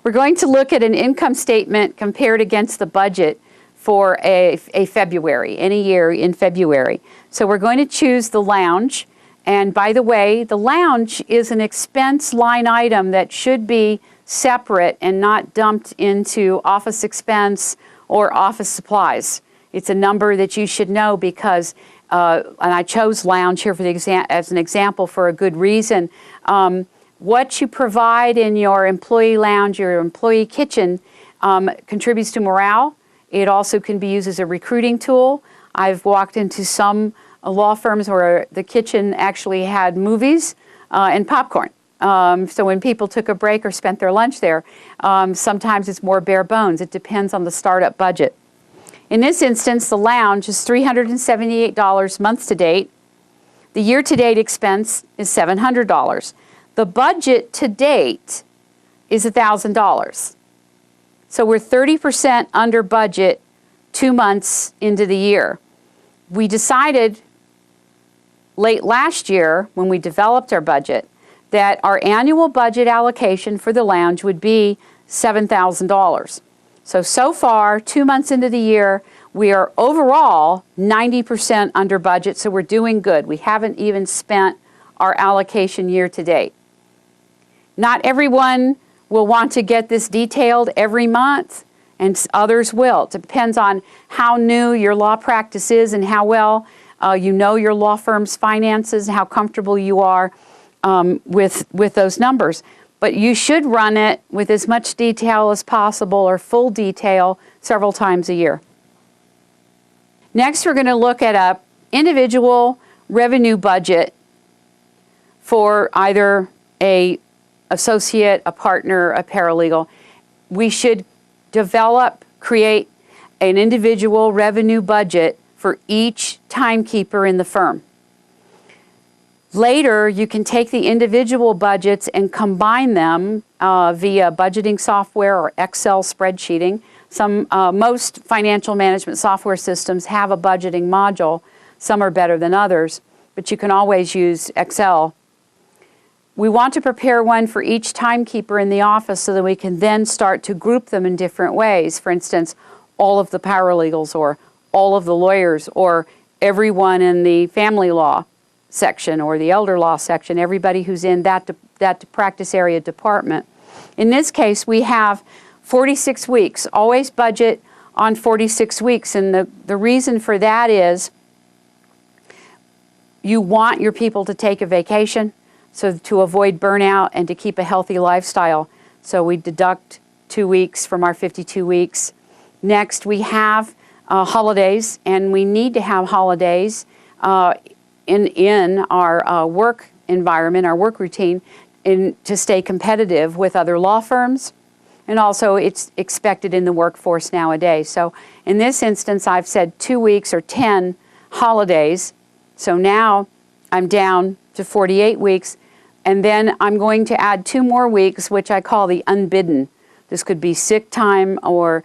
We're going to look at an income statement compared against the budget for a February, any year in February. So we're going to choose the lounge. And by the way, the lounge is an expense line item that should be separate and not dumped into office expense or office supplies. It's a number that you should know because, and I chose lounge here for as an example for a good reason. What you provide in your employee lounge, your employee kitchen, contributes to morale. It also can be used as a recruiting tool. I've walked into some law firms where the kitchen actually had movies and popcorn. So when people took a break or spent their lunch there, sometimes it's more bare bones. It depends on the startup budget. In this instance, the lounge is $378 month to date. The year-to-date expense is $700. The budget to date is $1,000. So we're 30% under budget 2 months into the year. We decided late last year when we developed our budget that our annual budget allocation for the lounge would be $7,000. So far, 2 months into the year, we are overall 90% under budget, so we're doing good. We haven't even spent our allocation year to date. Not everyone will want to get this detailed every month, and others will. It depends on how new your law practice is and how well you know your law firm's finances and how comfortable you are with those numbers. But you should run it with as much detail as possible or full detail several times a year. Next, we're going to look at an individual revenue budget for either an associate, a partner, a paralegal. We should create an individual revenue budget for each timekeeper in the firm. Later, you can take the individual budgets and combine them via budgeting software or Excel spreadsheeting. Most financial management software systems have a budgeting module. Some are better than others, but you can always use Excel. We want to prepare one for each timekeeper in the office so that we can then start to group them in different ways. For instance, all of the paralegals or all of the lawyers or everyone in the family law section or the elder law section, everybody who's in that practice area department. In this case, we have 46 weeks. Always budget on 46 weeks. And the reason for that is you want your people to take a vacation, so to avoid burnout and to keep a healthy lifestyle. So we deduct 2 weeks from our 52 weeks. Next, we have holidays, and we need to have holidays in our work environment, our work routine, to stay competitive with other law firms. And also, it's expected in the workforce nowadays. So in this instance, I've said 2 weeks or 10 holidays. So now I'm down to 48 weeks. And then I'm going to add 2 more weeks, which I call the unbidden. This could be sick time or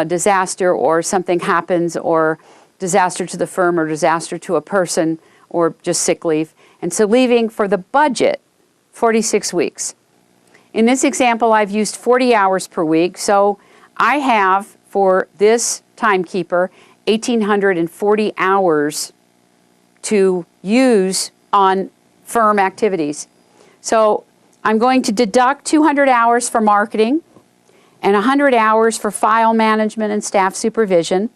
disaster, or something happens, or disaster to the firm or disaster to a person, or just sick leave. And so leaving for the budget 46 weeks. In this example, I've used 40 hours per week. So I have, for this timekeeper, 1,840 hours to use on firm activities. So I'm going to deduct 200 hours for marketing and 100 hours for file management and staff supervision,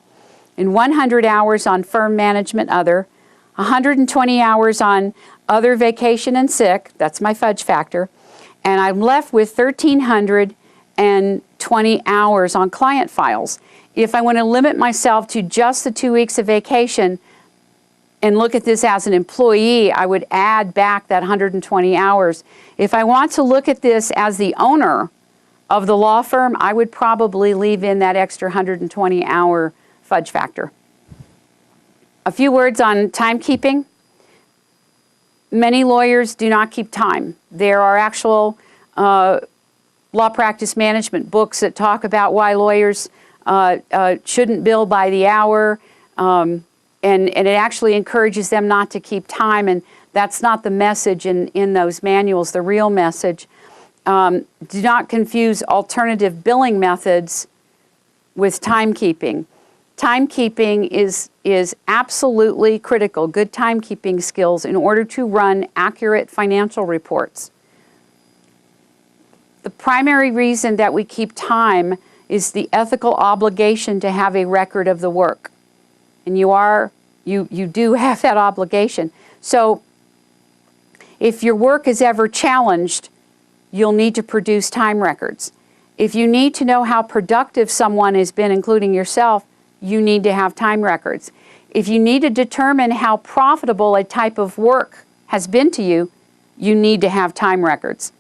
and 100 hours on firm management other, 120 hours on other vacation and sick, that's my fudge factor, and I'm left with 1,320 hours on client files. If I want to limit myself to just the 2 weeks of vacation and look at this as an employee, I would add back that 120 hours. If I want to look at this as the owner of the law firm, I would probably leave in that extra 120-hour fudge factor. A few words on timekeeping. Many lawyers do not keep time. There are actual law practice management books that talk about why lawyers shouldn't bill by the hour, and it actually encourages them not to keep time, and that's not the message in those manuals. The real message, do not confuse alternative billing methods with timekeeping. Timekeeping is absolutely critical, good timekeeping skills in order to run accurate financial reports. The primary reason that we keep time is the ethical obligation to have a record of the work. And you do have that obligation. So if your work is ever challenged, you'll need to produce time records. If you need to know how productive someone has been, including yourself, you need to have time records. If you need to determine how profitable a type of work has been to you, you need to have time records.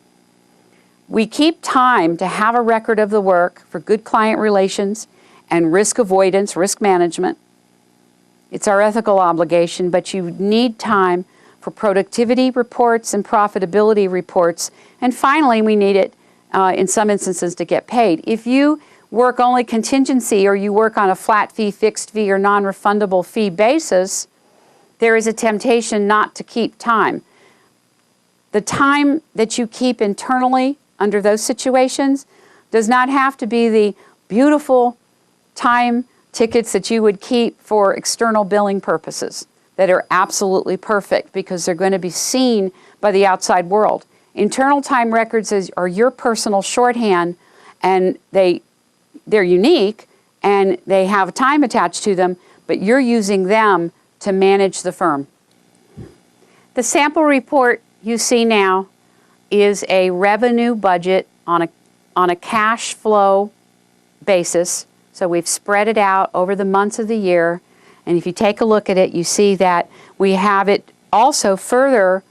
We keep time to have a record of the work for good client relations and risk avoidance, risk management. It's our ethical obligation, but you need time for productivity reports and profitability reports. And finally, we need it in some instances to get paid. If you work only contingency or you work on a flat fee, fixed fee, or non-refundable fee basis, there is a temptation not to keep time. The time that you keep internally under those situations does not have to be the beautiful time tickets that you would keep for external billing purposes that are absolutely perfect because they're going to be seen by the outside world. Internal time records are your personal shorthand, and they're unique and they have time attached to them, but you're using them to manage the firm. The sample report you see now is a revenue budget on a cash flow basis. So we've spread it out over the months of the year. And if you take a look at it, you see that we have it also further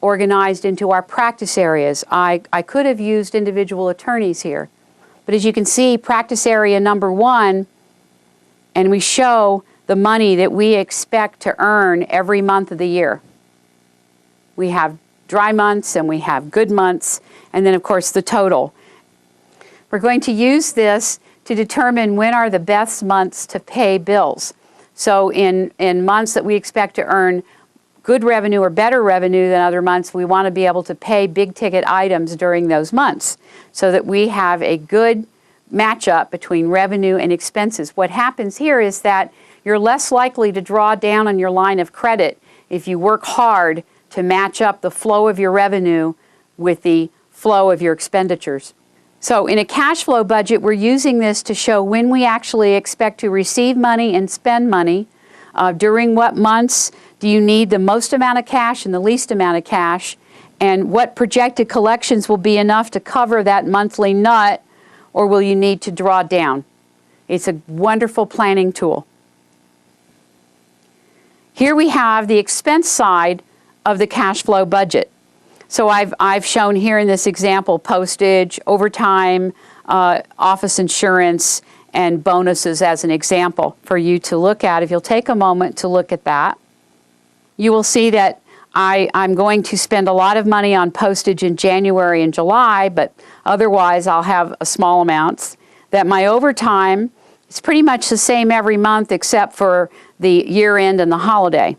organized into our practice areas. I could have used individual attorneys here. But as you can see, practice area number 1, and we show the money that we expect to earn every month of the year. We have dry months and we have good months, and then of course the total. We're going to use this to determine when are the best months to pay bills. So in months that we expect to earn good revenue or better revenue than other months, we want to be able to pay big ticket items during those months so that we have a good matchup between revenue and expenses. What happens here is that you're less likely to draw down on your line of credit if you work hard to match up the flow of your revenue with the flow of your expenditures. So in a cash flow budget, we're using this to show when we actually expect to receive money and spend money, during what months do you need the most amount of cash and the least amount of cash, and what projected collections will be enough to cover that monthly nut, or will you need to draw down? It's a wonderful planning tool. Here we have the expense side of the cash flow budget. So I've shown here in this example postage, overtime, office insurance, and bonuses as an example for you to look at. If you'll take a moment to look at that, you will see that I'm going to spend a lot of money on postage in January and July, but otherwise I'll have a small amounts. That my overtime is pretty much the same every month except for the year end and the holiday,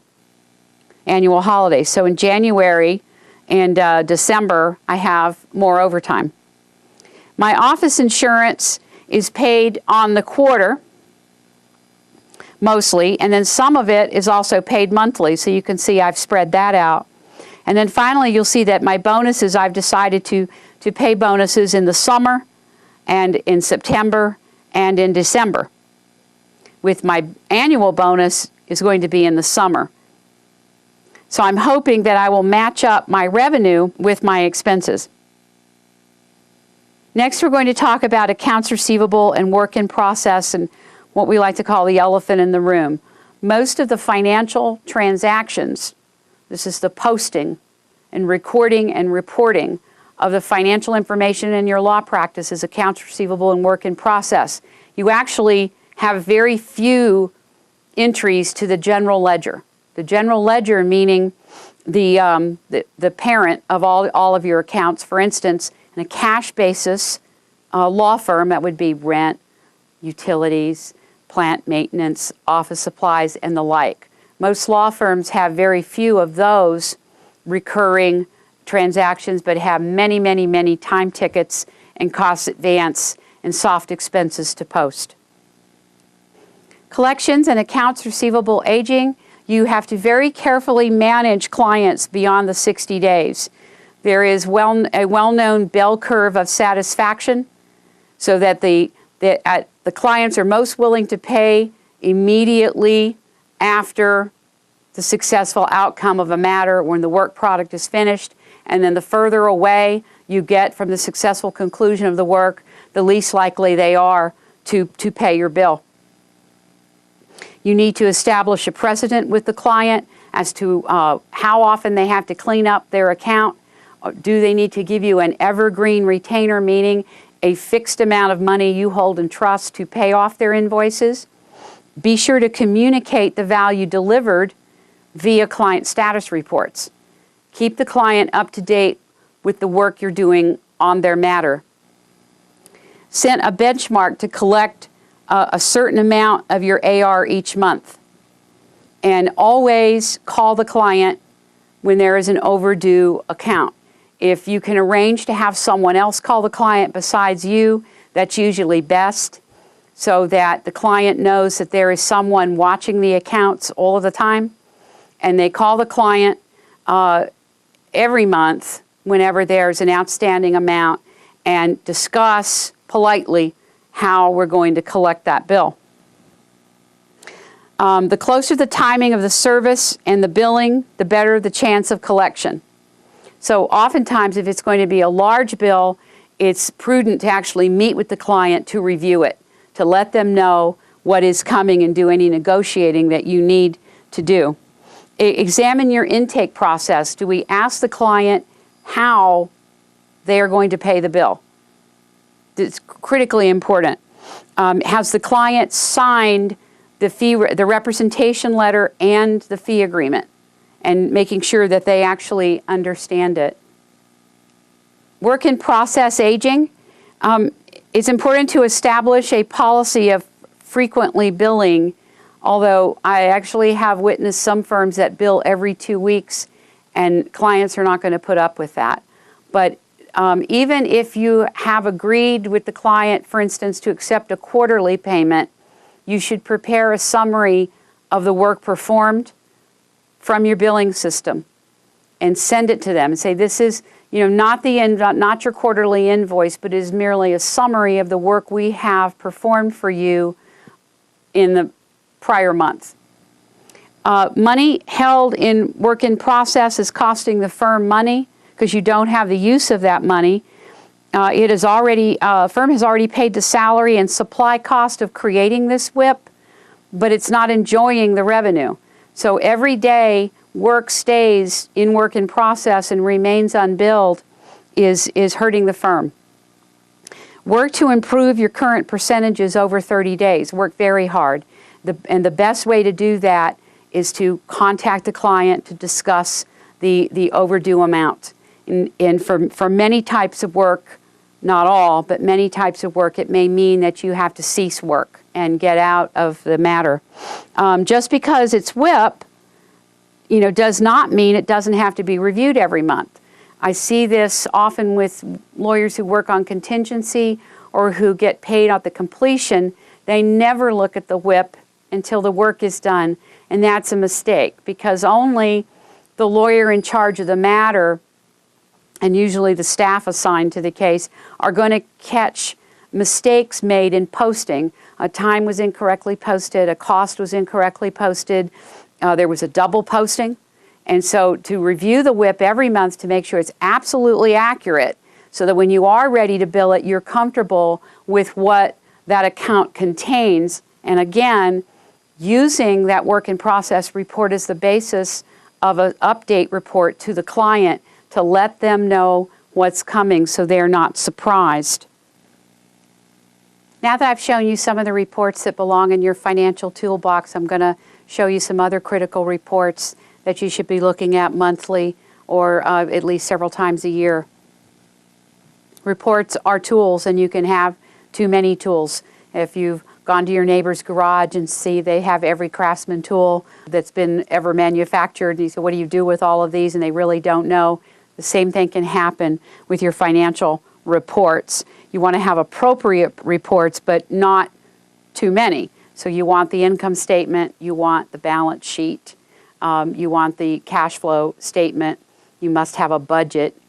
annual holiday. So in January and December, I have more overtime. My office insurance is paid on the quarter, mostly, and then some of it is also paid monthly, so you can see I've spread that out. And then finally, you'll see that my bonuses, I've decided to pay bonuses in the summer and in September and in December, with my annual bonus is going to be in the summer. So I'm hoping that I will match up my revenue with my expenses. Next, we're going to talk about accounts receivable and work in process and what we like to call the elephant in the room. Most of the financial transactions, this is the posting and recording and reporting of the financial information in your law practice, is accounts receivable and work in process. You actually have very few entries to the general ledger. The general ledger meaning the parent of all of your accounts. For instance, in a cash basis law firm, that would be rent, utilities, plant maintenance, office supplies, and the like. Most law firms have very few of those recurring transactions, but have many, many, many time tickets and cost advance and soft expenses to post. Collections and accounts receivable aging, you have to very carefully manage clients beyond the 60 days. There is a well-known bell curve of satisfaction, so that the clients are most willing to pay immediately after the successful outcome of a matter when the work product is finished, and then the further away you get from the successful conclusion of the work, the least likely they are to pay your bill. You need to establish a precedent with the client as to how often they have to clean up their account. Do they need to give you an evergreen retainer, meaning a fixed amount of money you hold in trust to pay off their invoices? Be sure to communicate the value delivered via client status reports. Keep the client up to date with the work you're doing on their matter. Set a benchmark to collect a certain amount of your AR each month. And always call the client when there is an overdue account. If you can arrange to have someone else call the client besides you, that's usually best, so that the client knows that there is someone watching the accounts all of the time. And they call the client every month whenever there's an outstanding amount and discuss politely how we're going to collect that bill. The closer the timing of the service and the billing, the better the chance of collection. So oftentimes, if it's going to be a large bill, it's prudent to actually meet with the client to review it, to let them know what is coming and do any negotiating that you need to do. Examine your intake process. Do we ask the client how they are going to pay the bill? It's critically important. Has the client signed the representation letter and the fee agreement, and making sure that they actually understand it? Work in process aging. It's important to establish a policy of frequently billing, although I actually have witnessed some firms that bill every 2 weeks, and clients are not going to put up with that. But even if you have agreed with the client, for instance, to accept a quarterly payment, you should prepare a summary of the work performed from your billing system and send it to them and say, this is, not your quarterly invoice, but is merely a summary of the work we have performed for you in the prior month. Money held in work in process is costing the firm money because you don't have the use of that money. Firm has already paid the salary and supply cost of creating this WIP, but it's not enjoying the revenue. So every day work stays in work in process and remains unbilled is hurting the firm. Work to improve your current percentages over 30 days. Work very hard. And the best way to do that is to contact the client to discuss the overdue amount. And for many types of work, not all, but many types of work, it may mean that you have to cease work and get out of the matter. Just because it's WIP, does not mean it doesn't have to be reviewed every month. I see this often with lawyers who work on contingency or who get paid at the completion. They never look at the WIP until the work is done, and that's a mistake, because only the lawyer in charge of the matter, and usually the staff assigned to the case, are going to catch mistakes made in posting. A time was incorrectly posted, a cost was incorrectly posted, there was a double posting. And so to review the WIP every month to make sure it's absolutely accurate, so that when you are ready to bill it, you're comfortable with what that account contains. And again, using that work in process report as the basis of an update report to the client to let them know what's coming so they're not surprised. Now that I've shown you some of the reports that belong in your financial toolbox, I'm going to show you some other critical reports that you should be looking at monthly or at least several times a year. Reports are tools, and you can have too many tools. If you've gone to your neighbor's garage and see they have every Craftsman tool that's been ever manufactured, and you say, what do you do with all of these? And they really don't know. The same thing can happen with your financial reports. You want to have appropriate reports, but not too many. So you want the income statement, you want the balance sheet, you want the cash flow statement, you must have a budget.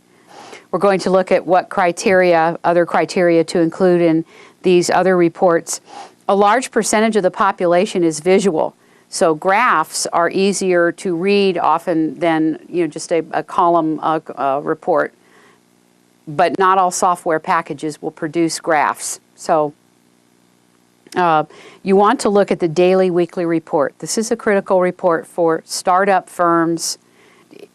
We're going to look at what criteria, other criteria to include in these other reports. A large percentage of the population is visual, so graphs are easier to read often than just a column report. But not all software packages will produce graphs. So you want to look at the daily, weekly report. This is a critical report for startup firms.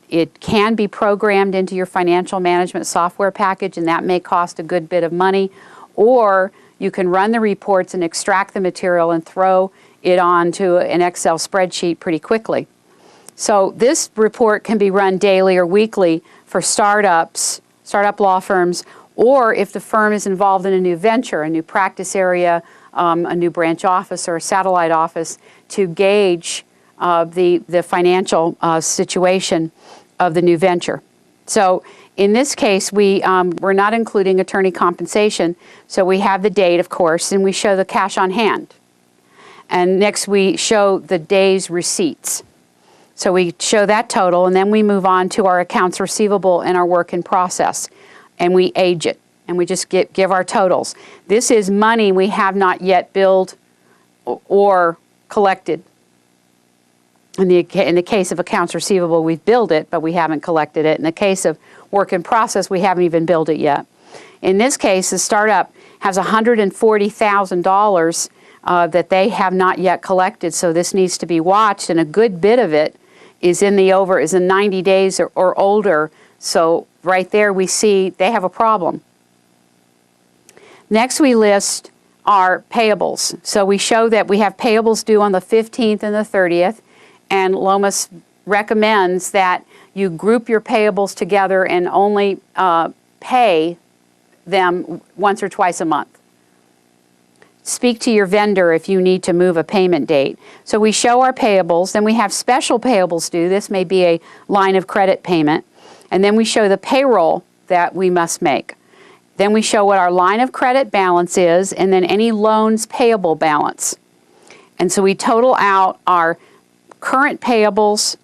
It can be programmed into your financial management software package, and that may cost a good bit of money. Or you can run the reports and extract the material and throw it onto an Excel spreadsheet pretty quickly. So this report can be run daily or weekly for startup law firms, or if the firm is involved in a new venture, a new practice area, a new branch office or a satellite office, to gauge the financial situation of the new venture. So in this case, we're not including attorney compensation, so we have the date, of course, and we show the cash on hand. And next we show the day's receipts. So we show that total, and then we move on to our accounts receivable and our work in process, and we age it, and we just give our totals. This is money we have not yet billed or collected. In the case of accounts receivable, we've billed it, but we haven't collected it. In the case of work in process, we haven't even billed it yet. In this case, the startup has $140,000 that they have not yet collected, so this needs to be watched, and a good bit of it is in 90 days or older. So right there we see they have a problem. Next we list our payables. So we show that we have payables due on the 15th and the 30th, and Lomas recommends that you group your payables together and only pay them once or twice a month. Speak to your vendor if you need to move a payment date. So we show our payables, then we have special payables due. This may be a line of credit payment. And then we show the payroll that we must make. Then we show what our line of credit balance is, and then any loans payable balance. And so we total out our current payables,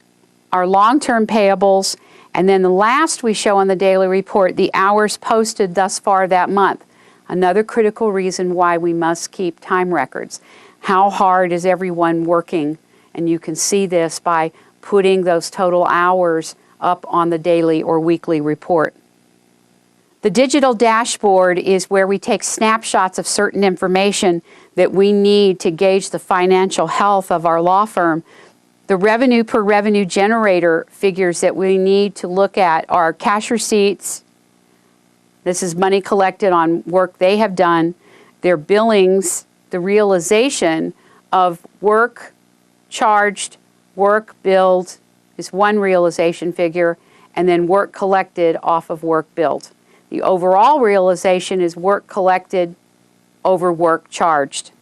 our long-term payables, and then the last we show on the daily report, the hours posted thus far that month. Another critical reason why we must keep time records. How hard is everyone working? And you can see this by putting those total hours up on the daily or weekly report. The digital dashboard is where we take snapshots of certain information that we need to gauge the financial health of our law firm. The revenue per revenue generator figures that we need to look at are cash receipts. This is money collected on work they have done. Their billings, the realization of work charged, work billed is one realization figure, and then work collected off of work billed. The overall realization is work collected over work charged.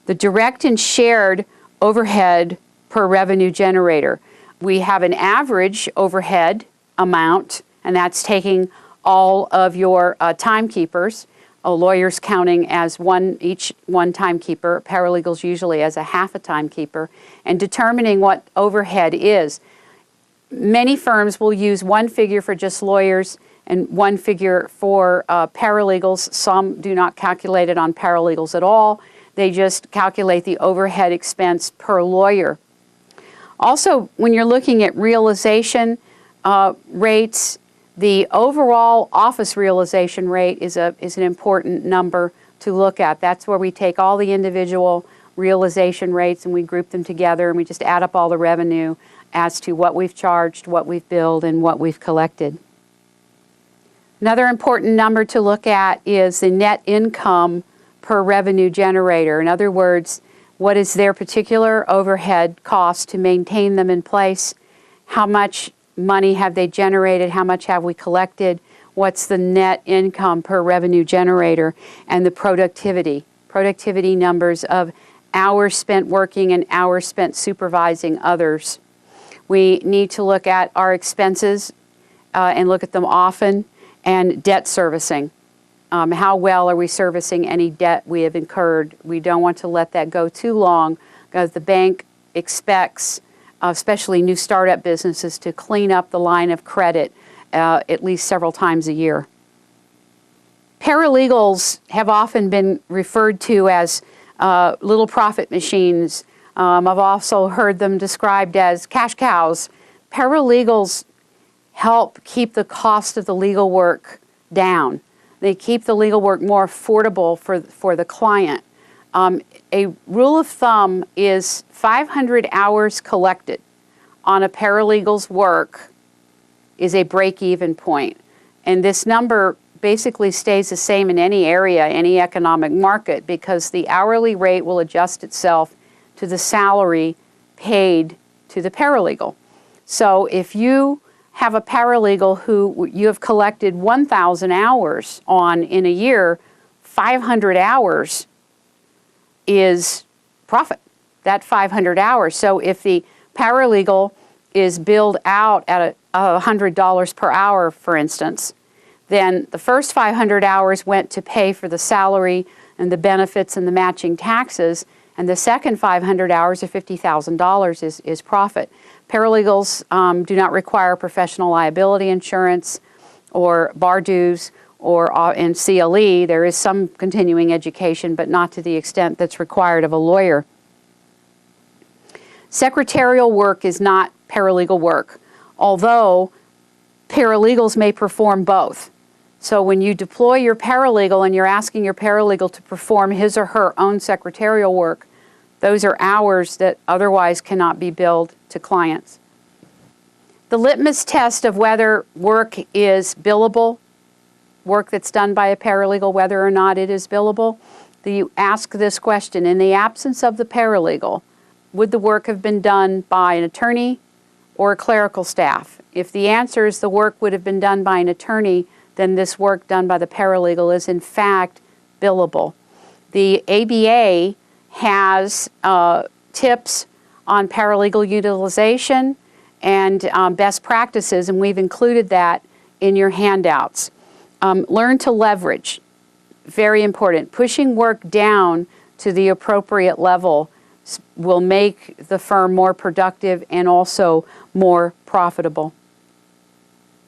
The direct and shared overhead per revenue generator. We have an average overhead amount, and that's taking all of your timekeepers, lawyers counting as each one timekeeper, paralegals usually as a half a timekeeper, and determining what overhead is. Many firms will use one figure for just lawyers and one figure for paralegals. Some do not calculate it on paralegals at all. They just calculate the overhead expense per lawyer. Also, when you're looking at realization rates, the overall office realization rate is an important number to look at. That's where we take all the individual realization rates and we group them together and we just add up all the revenue as to what we've charged, what we've billed, and what we've collected. Another important number to look at is the net income per revenue generator. In other words, what is their particular overhead cost to maintain them in place? How much money have they generated? How much have we collected? What's the net income per revenue generator? And the productivity numbers of hours spent working and hours spent supervising others. We need to look at our expenses and look at them often, and debt servicing. How well are we servicing any debt we have incurred? We don't want to let that go too long because the bank expects, especially new startup businesses, to clean up the line of credit at least several times a year. Paralegals have often been referred to as little profit machines. I've also heard them described as cash cows. Paralegals help keep the cost of the legal work down. They keep the legal work more affordable for the client. A rule of thumb is 500 hours collected on a paralegal's work is a break-even point. And this number basically stays the same in any area, any economic market, because the hourly rate will adjust itself to the salary paid to the paralegal. So if you have a paralegal who you have collected 1,000 hours on in a year, 500 hours is profit, that 500 hours. So if the paralegal is billed out at $100 per hour, for instance, then the first 500 hours went to pay for the salary and the benefits and the matching taxes, and the second 500 hours of $50,000 is profit. Paralegals do not require professional liability insurance or bar dues or in CLE. There is some continuing education, but not to the extent that's required of a lawyer. Secretarial work is not paralegal work, although paralegals may perform both. So when you deploy your paralegal and you're asking your paralegal to perform his or her own secretarial work, those are hours that otherwise cannot be billed to clients. The litmus test of whether work is billable, work that's done by a paralegal, whether or not it is billable, you ask this question: in the absence of the paralegal, would the work have been done by an attorney or a clerical staff? If the answer is the work would have been done by an attorney, then this work done by the paralegal is in fact billable. The ABA has tips on paralegal utilization and best practices, and we've included that in your handouts. Learn to leverage, very important. Pushing work down to the appropriate level will make the firm more productive and also more profitable.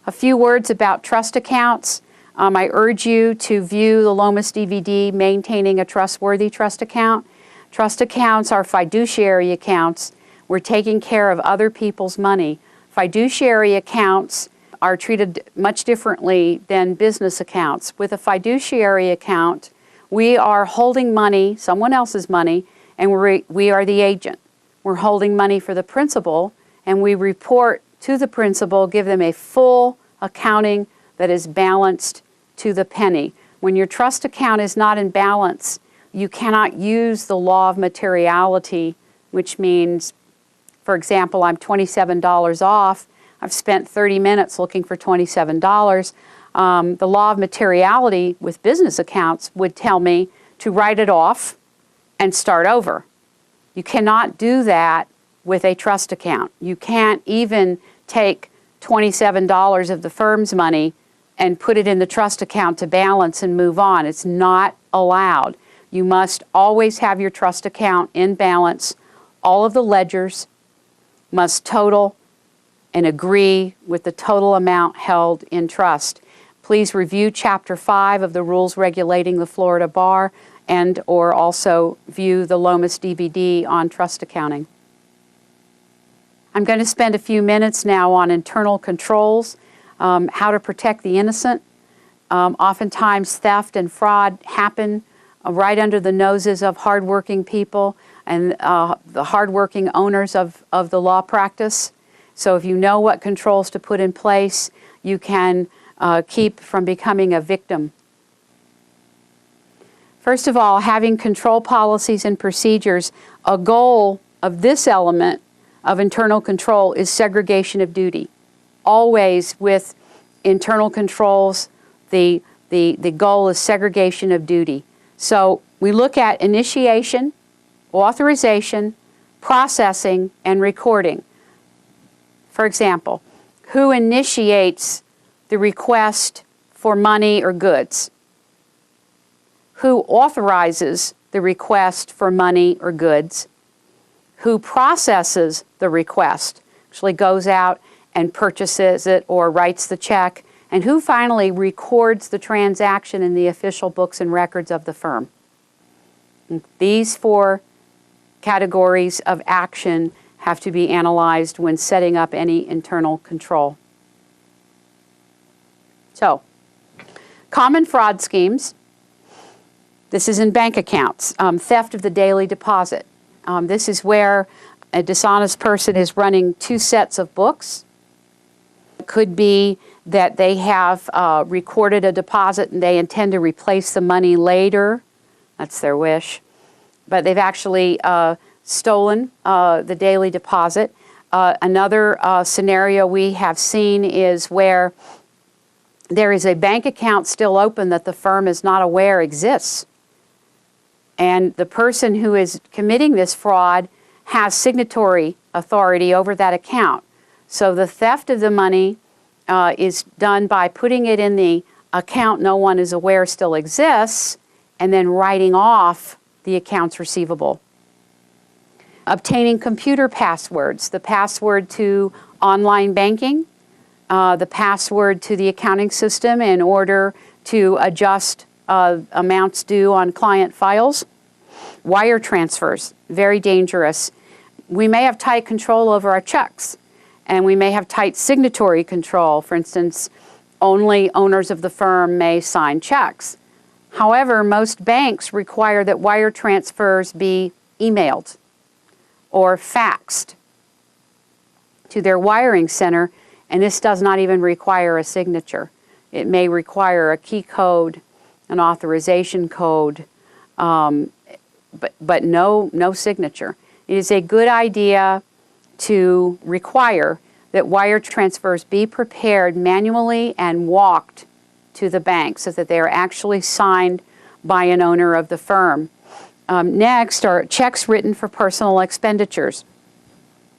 A few words about trust accounts. I urge you to view the Lomas DVD, Maintaining a Trustworthy Trust Account. Trust accounts are fiduciary accounts. We're taking care of other people's money. Fiduciary accounts are treated much differently than business accounts. With a fiduciary account, we are holding money, someone else's money, and we are the agent. We're holding money for the principal, and we report to the principal, give them a full accounting that is balanced to the penny. When your trust account is not in balance, you cannot use the law of materiality, which means, for example, I'm $27 off. I've spent 30 minutes looking for $27. The law of materiality with business accounts would tell me to write it off and start over. You cannot do that with a trust account. You can't even take $27 of the firm's money and put it in the trust account to balance and move on. It's not allowed. You must always have your trust account in balance. All of the ledgers must total and agree with the total amount held in trust. Please review Chapter 5 of the Rules Regulating the Florida Bar and or also view the Lomas DVD on trust accounting. I'm going to spend a few minutes now on internal controls, how to protect the innocent. Oftentimes theft and fraud happen right under the noses of hardworking people and the hardworking owners of the law practice. So if you know what controls to put in place, you can keep from becoming a victim. First of all, having control policies and procedures, a goal of this element of internal control is segregation of duty. Always with internal controls, the goal is segregation of duty. So we look at initiation, authorization, processing, and recording. For example, who initiates the request for money or goods? who authorizes the request for money or goods, who processes the request, actually goes out and purchases it or writes the check, and who finally records the transaction in the official books and records of the firm. These 4 categories of action have to be analyzed when setting up any internal control. So, common fraud schemes. This is in bank accounts. Theft of the daily deposit. This is where a dishonest person is running 2 sets of books. It could be that they have recorded a deposit and they intend to replace the money later. That's their wish. But they've actually stolen the daily deposit. Another scenario we have seen is where there is a bank account still open that the firm is not aware exists. And the person who is committing this fraud has signatory authority over that account. So the theft of the money is done by putting it in the account no one is aware still exists, and then writing off the accounts receivable. Obtaining computer passwords, the password to online banking, the password to the accounting system in order to adjust amounts due on client files. Wire transfers, very dangerous. We may have tight control over our checks, and we may have tight signatory control. For instance, only owners of the firm may sign checks. However, most banks require that wire transfers be emailed or faxed to their wiring center, and this does not even require a signature. It may require a key code, an authorization code, but no signature. It is a good idea to require that wire transfers be prepared manually and walked to the bank so that they are actually signed by an owner of the firm. Next are checks written for personal expenditures.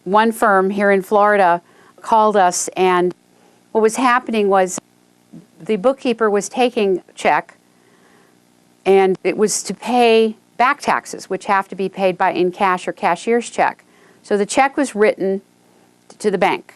One firm here in Florida called us, and what was happening was the bookkeeper was taking a check, and it was to pay back taxes, which have to be paid by in cash or cashier's check. So the check was written to the bank,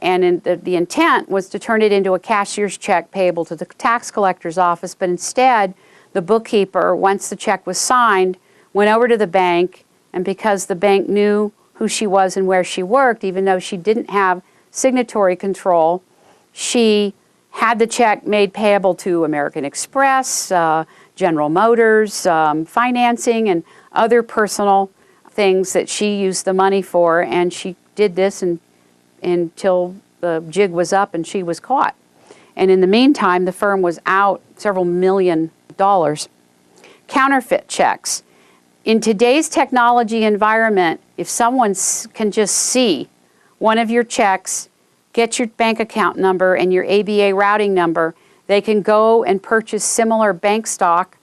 and the intent was to turn it into a cashier's check payable to the tax collector's office, but instead the bookkeeper, once the check was signed, went over to the bank, and because the bank knew who she was and where she worked, even though she didn't have signatory control, she had the check made payable to American Express, General Motors, financing, and other personal things that she used the money for, and she did this until the jig was up and she was caught. And in the meantime, the firm was out several $1 million. Counterfeit checks. In today's technology environment, if someone can just see one of your checks, get your bank account number and your ABA routing number, they can go and purchase similar bank stock,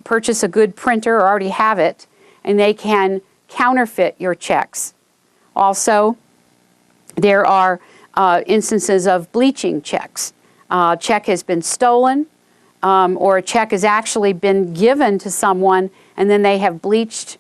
purchase a good printer or already have it, and they can counterfeit your checks. Also, there are instances of bleaching checks. A check has been stolen, or a check has actually been given to someone, and then they have bleached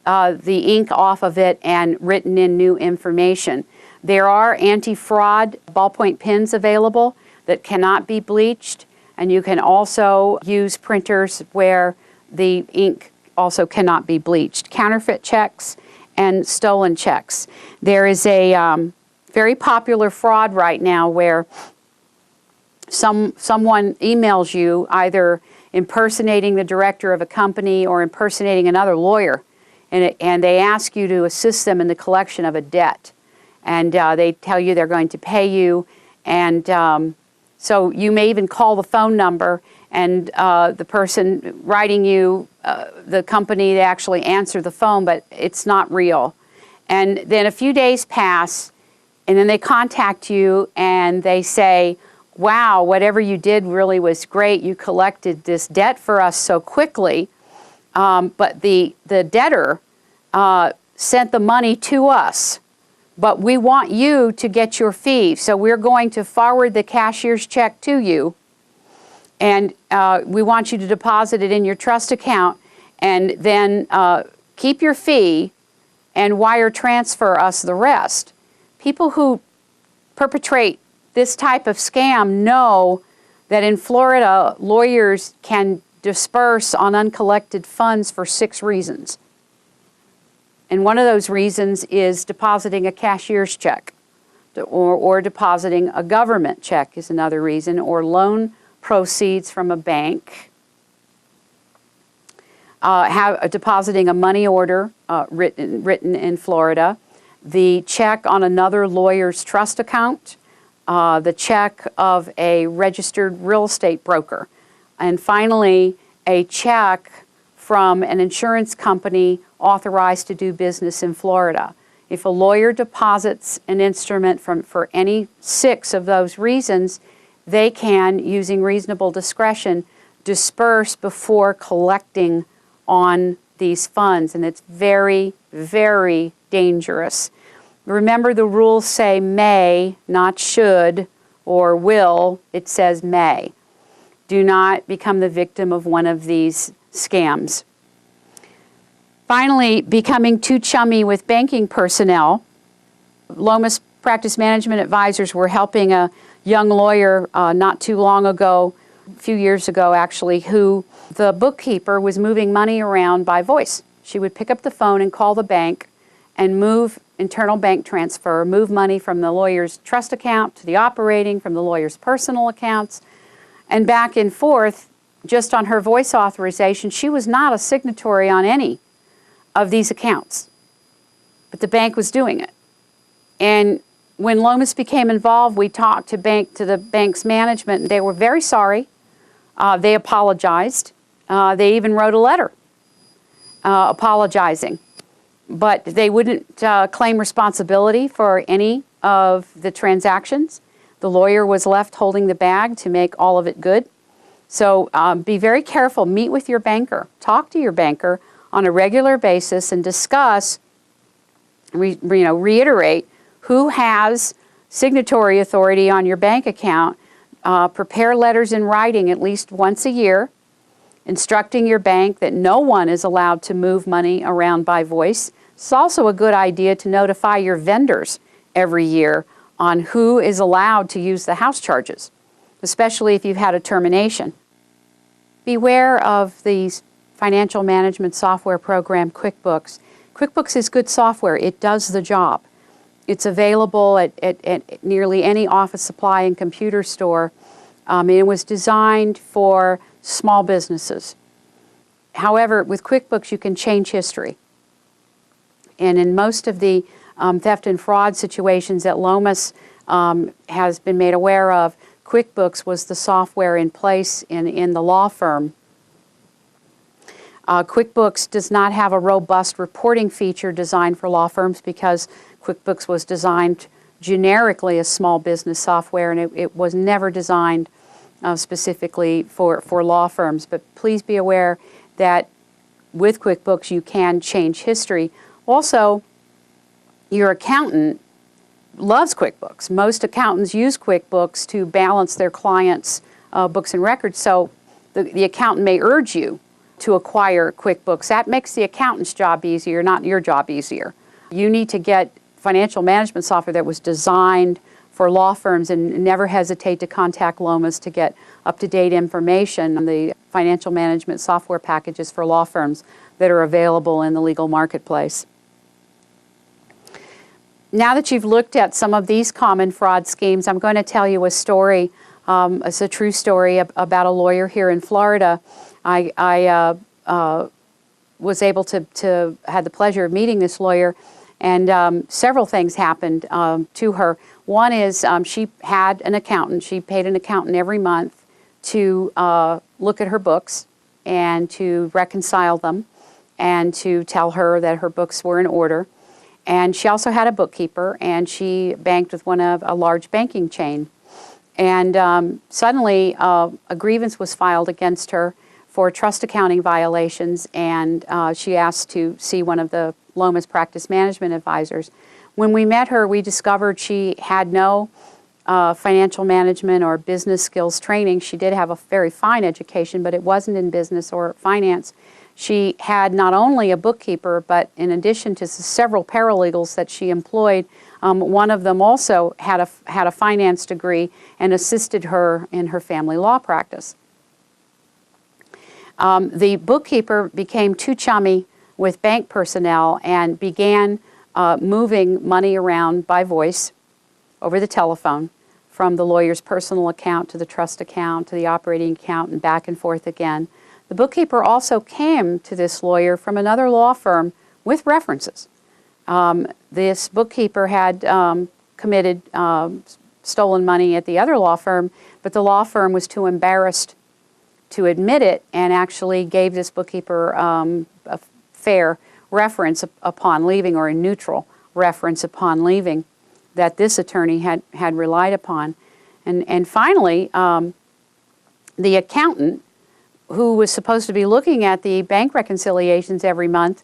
the ink off of it and written in new information. There are anti-fraud ballpoint pens available that cannot be bleached, and you can also use printers where the ink also cannot be bleached. Counterfeit checks and stolen checks. There is a very popular fraud right now where someone emails you either impersonating the director of a company or impersonating another lawyer, and they ask you to assist them in the collection of a debt. And they tell you they're going to pay you, and so you may even call the phone number, and the person writing you, the company, they actually answer the phone, but it's not real. And then a few days pass, and then they contact you and they say, wow, whatever you did really was great. You collected this debt for us so quickly, but the debtor sent the money to us. But we want you to get your fee, so we're going to forward the cashier's check to you, And we want you to deposit it in your trust account and then keep your fee and wire transfer us the rest. People who perpetrate this type of scam know that in Florida, lawyers can disperse on uncollected funds for 6 reasons. And one of those reasons is depositing a cashier's check, or depositing a government check is another reason, or loan proceeds from a bank, depositing a money order written in Florida, the check on another lawyer's trust account, the check of a registered real estate broker, and finally a check from an insurance company authorized to do business in Florida. If a lawyer deposits an instrument for any 6 of those reasons, they can, using reasonable discretion, disperse before collecting on these funds, and it's very, very dangerous. Remember, the rules say may, not should, or will. It says may. Do not become the victim of one of these scams. Finally, becoming too chummy with banking personnel. Lomas practice management advisors were helping a young lawyer not too long ago, a few years ago actually, who the bookkeeper was moving money around by voice. She would pick up the phone and call the bank and move internal bank transfer, move money from the lawyer's trust account to the operating, from the lawyer's personal accounts, and back and forth just on her voice authorization. She was not a signatory on any of these accounts, but the bank was doing it. And when Lomas became involved, we talked to the bank's management, and they were very sorry. They apologized. They even wrote a letter apologizing. But they wouldn't claim responsibility for any of the transactions. The lawyer was left holding the bag to make all of it good. So be very careful. Meet with your banker. Talk to your banker on a regular basis and discuss, reiterate who has signatory authority on your bank account. Prepare letters in writing at least once a year, instructing your bank that no one is allowed to move money around by voice. It's also a good idea to notify your vendors every year on who is allowed to use the house charges, especially if you've had a termination. Beware of the financial management software program QuickBooks. QuickBooks is good software. It does the job. It's available at nearly any office supply and computer store. It was designed for small businesses. However, with QuickBooks, you can change history. And in most of the theft and fraud situations that Lomas has been made aware of, QuickBooks was the software in place in the law firm. QuickBooks does not have a robust reporting feature designed for law firms because QuickBooks was designed generically as small business software, and it was never designed specifically for law firms. But please be aware that with QuickBooks you can change history. Also, your accountant loves QuickBooks. Most accountants use QuickBooks to balance their clients' books and records, so the accountant may urge you to acquire QuickBooks. That makes the accountant's job easier, not your job easier. You need to get financial management software that was designed for law firms, and never hesitate to contact Lomas to get up-to-date information on the financial management software packages for law firms that are available in the legal marketplace. Now that you've looked at some of these common fraud schemes, I'm going to tell you a story. It's a true story about a lawyer here in Florida. I was able to had the pleasure of meeting this lawyer, and several things happened to her. One is she had an accountant. She paid an accountant every month to look at her books and to reconcile them and to tell her that her books were in order. And she also had a bookkeeper, and she banked with a large banking chain. And suddenly a grievance was filed against her for trust accounting violations, and she asked to see one of the Lomas practice management advisors. When we met her, we discovered she had no financial management or business skills training. She did have a very fine education, but it wasn't in business or finance. She had not only a bookkeeper, but in addition to several paralegals that she employed, one of them also had a finance degree and assisted her in her family law practice. The bookkeeper became too chummy with bank personnel and began moving money around by voice over the telephone from the lawyer's personal account to the trust account to the operating account and back and forth again. The bookkeeper also came to this lawyer from another law firm with references. This bookkeeper had committed stolen money at the other law firm, but the law firm was too embarrassed to admit it and actually gave this bookkeeper a fair reference upon leaving, or a neutral reference upon leaving, that this attorney had relied upon. And finally, the accountant, who was supposed to be looking at the bank reconciliations every month,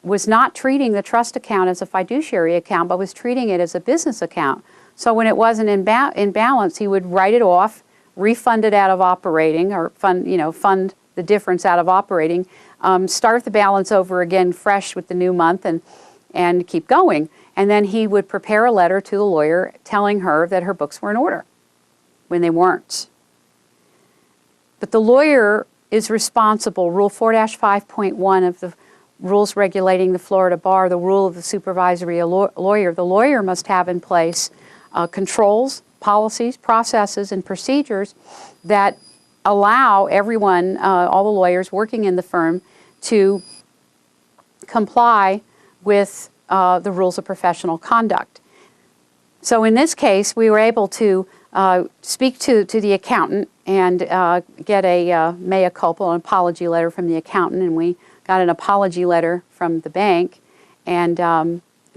was not treating the trust account as a fiduciary account, but was treating it as a business account. So when it wasn't in balance, he would write it off, refund it out of operating, or fund the difference out of operating, start the balance over again fresh with the new month, and keep going. And then he would prepare a letter to the lawyer telling her that her books were in order when they weren't. But the lawyer is responsible. Rule 4-5.1 of the rules regulating the Florida bar, the rule of the supervisory lawyer. The lawyer must have in place controls, policies, processes, and procedures that allow everyone, all the lawyers working in the firm, to comply with the rules of professional conduct. So in this case, we were able to speak to the accountant and get a mea culpa, an apology letter from the accountant, and we got an apology letter from the bank, and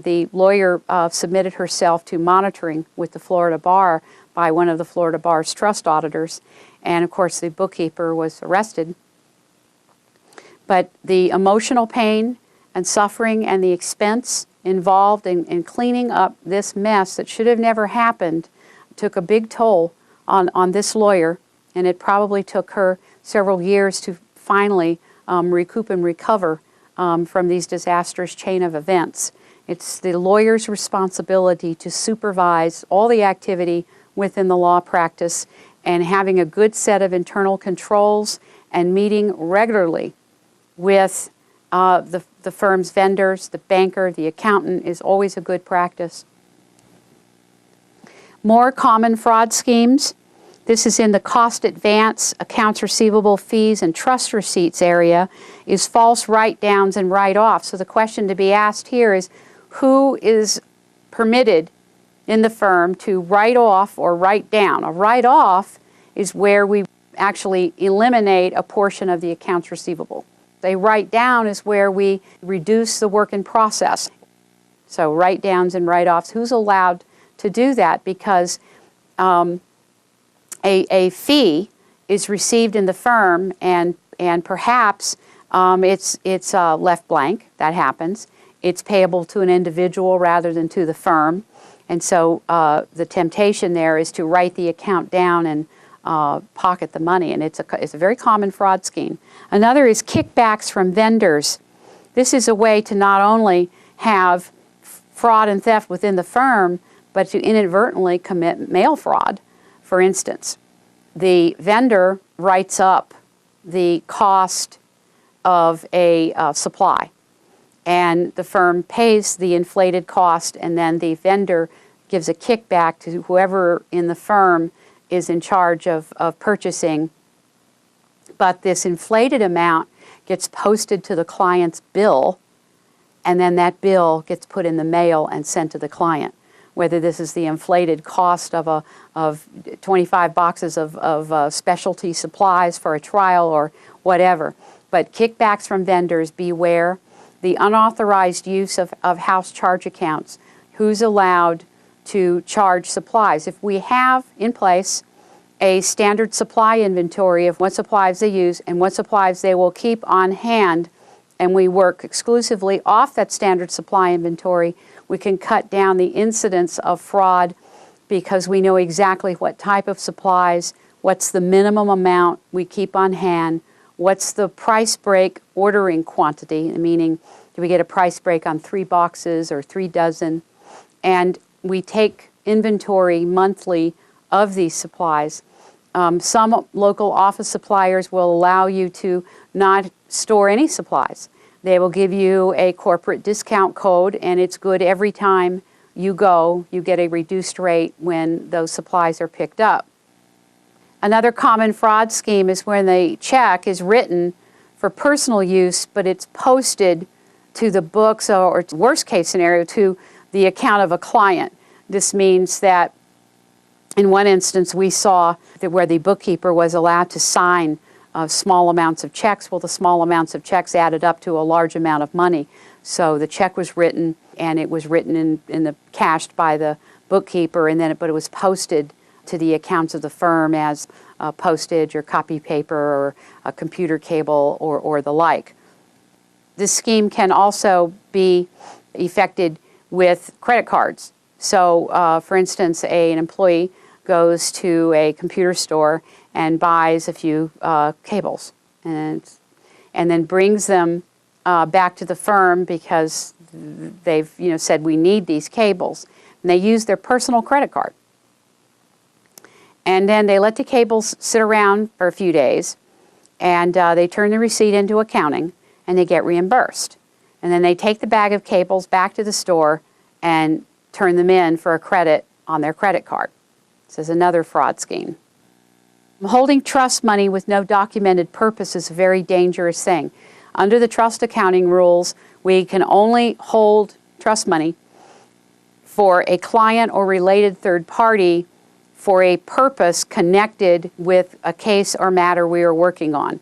the lawyer submitted herself to monitoring with the Florida bar by one of the Florida bar's trust auditors, and of course the bookkeeper was arrested. But the emotional pain and suffering and the expense involved in cleaning up this mess that should have never happened took a big toll on this lawyer, and it probably took her several years to finally recoup and recover from these disastrous chain of events. It's the lawyer's responsibility to supervise all the activity within the law practice, and having a good set of internal controls and meeting regularly with the firm's vendors, the banker, the accountant is always a good practice. More common fraud schemes. This is in the cost advance, accounts receivable, fees, and trust receipts area, is false write-downs and write-offs. So the question to be asked here is, who is permitted in the firm to write off or write down? A write-off is where we actually eliminate a portion of the accounts receivable. A write-down is where we reduce the work in process. So write-downs and write-offs, who's allowed to do that? Because a fee is received in the firm, and perhaps it's left blank. That happens. It's payable to an individual rather than to the firm, and so the temptation there is to write the account down and pocket the money, and it's a very common fraud scheme. Another is kickbacks from vendors. This is a way to not only have fraud and theft within the firm, but to inadvertently commit mail fraud. For instance, the vendor writes up the cost of a supply, and the firm pays the inflated cost, and then the vendor gives a kickback to whoever in the firm is in charge of purchasing. But this inflated amount gets posted to the client's bill, and then that bill gets put in the mail and sent to the client. Whether this is the inflated cost of 25 boxes of specialty supplies for a trial or whatever. But kickbacks from vendors, beware. The unauthorized use of house charge accounts. Who's allowed to charge supplies? If we have in place a standard supply inventory of what supplies they use and what supplies they will keep on hand, and we work exclusively off that standard supply inventory, we can cut down the incidence of fraud because we know exactly what type of supplies, what's the minimum amount we keep on hand, what's the price break ordering quantity, meaning do we get a price break on 3 boxes or 3 dozen, and we take inventory monthly of these supplies. Some local office suppliers will allow you to not store any supplies. They will give you a corporate discount code, and it's good every time you go. You get a reduced rate when those supplies are picked up. Another common fraud scheme is when the check is written for personal use, but it's posted to the books, or worst case scenario, to the account of a client. This means that in one instance we saw that where the bookkeeper was allowed to sign small amounts of checks. Well, the small amounts of checks added up to a large amount of money. So the check was written, and it was written cashed by the bookkeeper, but it was posted to the accounts of the firm as postage or copy paper or a computer cable or the like. This scheme can also be effected with credit cards. So, for instance, an employee goes to a computer store and buys a few cables and then brings them back to the firm because they've said we need these cables. And they use their personal credit card. And then they let the cables sit around for a few days, and they turn the receipt into accounting, and they get reimbursed. And then they take the bag of cables back to the store and turn them in for a credit on their credit card. This is another fraud scheme. Holding trust money with no documented purpose is a very dangerous thing. Under the trust accounting rules, we can only hold trust money for a client or related third party for a purpose connected with a case or matter we are working on.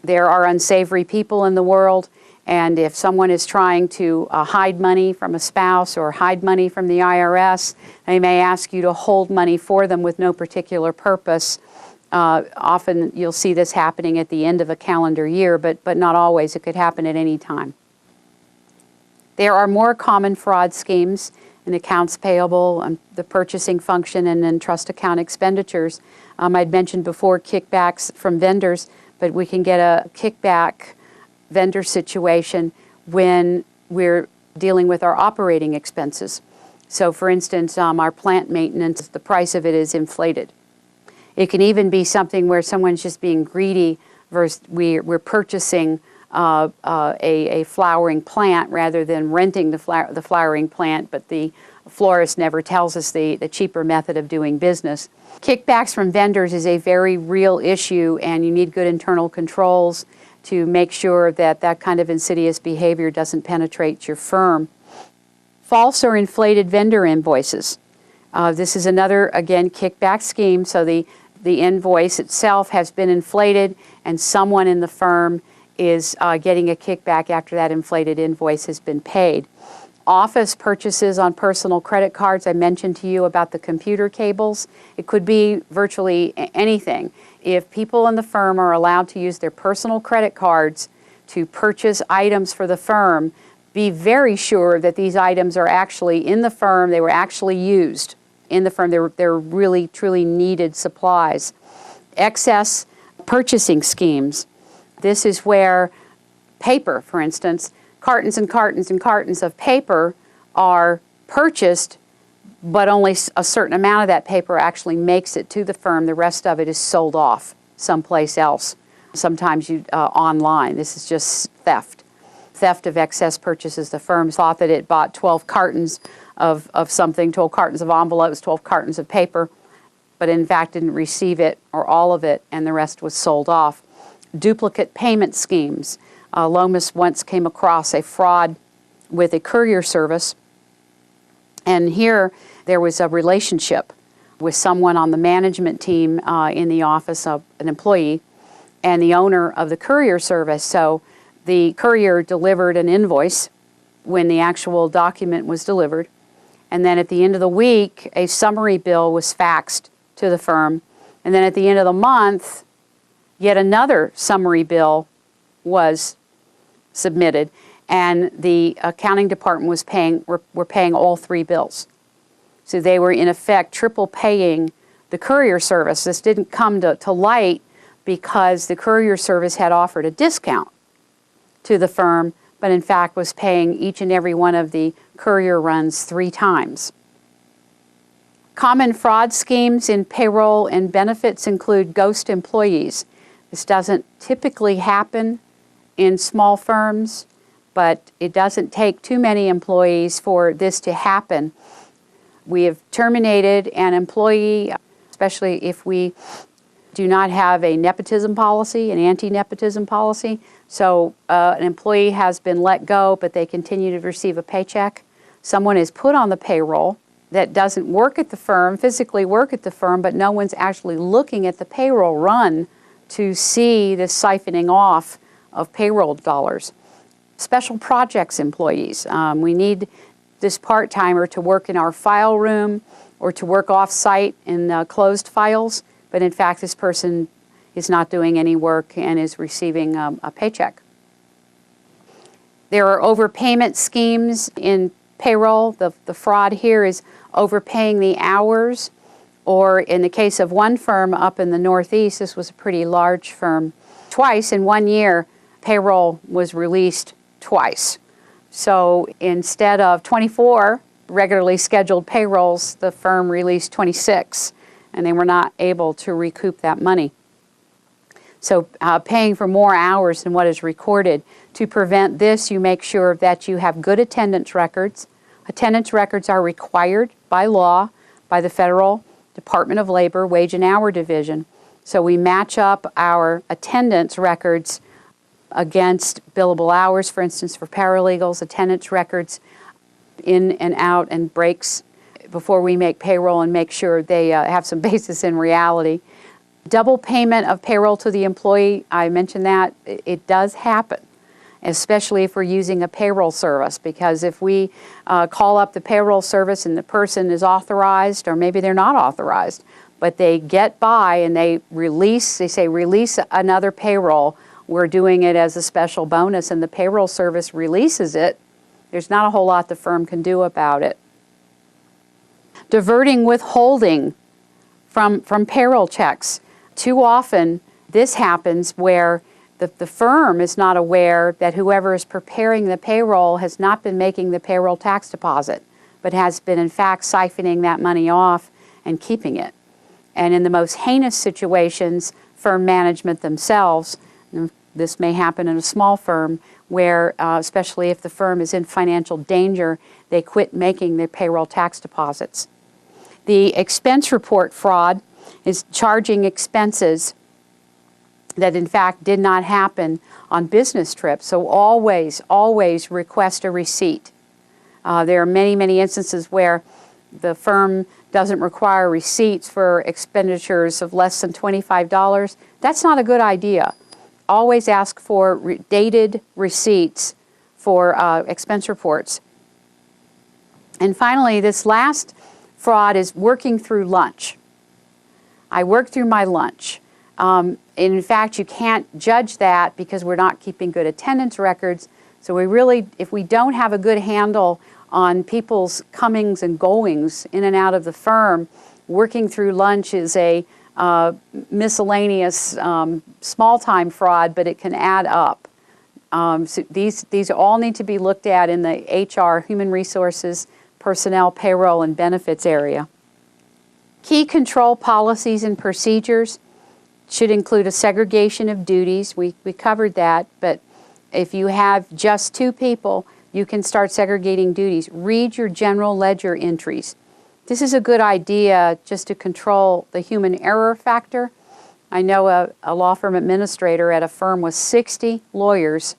There are unsavory people in the world, and if someone is trying to hide money from a spouse or hide money from the IRS, they may ask you to hold money for them with no particular purpose. Often you'll see this happening at the end of a calendar year, but not always. It could happen at any time. There are more common fraud schemes in accounts payable, the purchasing function, and in trust account expenditures. I'd mentioned before kickbacks from vendors, but we can get a kickback vendor situation when we're dealing with our operating expenses. So for instance, our plant maintenance, the price of it is inflated. It can even be something where someone's just being greedy versus we're purchasing a flowering plant rather than renting the flowering plant, but the florist never tells us the cheaper method of doing business. Kickbacks from vendors is a very real issue, and you need good internal controls to make sure that that kind of insidious behavior doesn't penetrate your firm. False or inflated vendor invoices. This is another, again, kickback scheme. So the invoice itself has been inflated, and someone in the firm is getting a kickback after that inflated invoice has been paid. Office purchases on personal credit cards. I mentioned to you about the computer cables. It could be virtually anything. If people in the firm are allowed to use their personal credit cards to purchase items for the firm, be very sure that these items are actually in the firm, they were actually used in the firm, they're really, truly needed supplies. Excess purchasing schemes. This is where paper, for instance, cartons and cartons and cartons of paper are purchased, but only a certain amount of that paper actually makes it to the firm. The rest of it is sold off someplace else, sometimes online. This is just theft. Theft of excess purchases. The firm thought that it bought 12 cartons of something, 12 cartons of envelopes, 12 cartons of paper, but in fact didn't receive it or all of it, and the rest was sold off. Duplicate payment schemes. Lomas once came across a fraud with a courier service, and here there was a relationship with someone on the management team in the office, of an employee, and the owner of the courier service. So the courier delivered an invoice when the actual document was delivered, and then at the end of the week, a summary bill was faxed to the firm, and then at the end of the month, yet another summary bill was submitted, and the accounting department was paying all 3 bills. So they were in effect triple paying the courier service. This didn't come to light because the courier service had offered a discount to the firm, but in fact was paying each and every one of the courier runs 3 times. Common fraud schemes in payroll and benefits include ghost employees. This doesn't typically happen in small firms, but it doesn't take too many employees for this to happen. We have terminated an employee, especially if we do not have a nepotism policy, an anti-nepotism policy. So an employee has been let go, but they continue to receive a paycheck. Someone is put on the payroll that doesn't work at the firm, physically work at the firm, but no one's actually looking at the payroll run to see the siphoning off of payroll dollars. Special projects employees. We need this part-timer to work in our file room or to work off-site in closed files, but in fact this person is not doing any work and is receiving a paycheck. There are overpayment schemes in payroll. The fraud here is overpaying the hours, or in the case of one firm up in the Northeast, this was a pretty large firm, twice in 1 year, payroll was released twice. So instead of 24 regularly scheduled payrolls, the firm released 26, and they were not able to recoup that money. So paying for more hours than what is recorded. To prevent this, you make sure that you have good attendance records. Attendance records are required by law by the Federal Department of Labor Wage and Hour Division. So we match up our attendance records against billable hours, for instance, for paralegals, attendance records in and out and breaks before we make payroll and make sure they have some basis in reality. Double payment of payroll to the employee, I mentioned that. It does happen, especially if we're using a payroll service, because if we call up the payroll service and the person is authorized, or maybe they're not authorized, but they get by and they say release another payroll, we're doing it as a special bonus, and the payroll service releases it, there's not a whole lot the firm can do about it. Diverting withholding from payroll checks. Too often this happens where the firm is not aware that whoever is preparing the payroll has not been making the payroll tax deposit, but has been in fact siphoning that money off and keeping it. And in the most heinous situations, firm management themselves, this may happen in a small firm where, especially if the firm is in financial danger, they quit making their payroll tax deposits. The expense report fraud is charging expenses that in fact did not happen on business trips. So always, always request a receipt. There are many, many instances where the firm doesn't require receipts for expenditures of less than $25. That's not a good idea. Always ask for dated receipts for expense reports. And finally, this last fraud is working through lunch. I work through my lunch. In fact, you can't judge that because we're not keeping good attendance records. So we really, if we don't have a good handle on people's comings and goings in and out of the firm, working through lunch is a miscellaneous small-time fraud, but it can add up. So these all need to be looked at in the HR, human resources, personnel, payroll, and benefits area. Key control policies and procedures should include a segregation of duties. We covered that, but if you have just 2 people, you can start segregating duties. Read your general ledger entries. This is a good idea just to control the human error factor. I know a law firm administrator at a firm with 60 lawyers.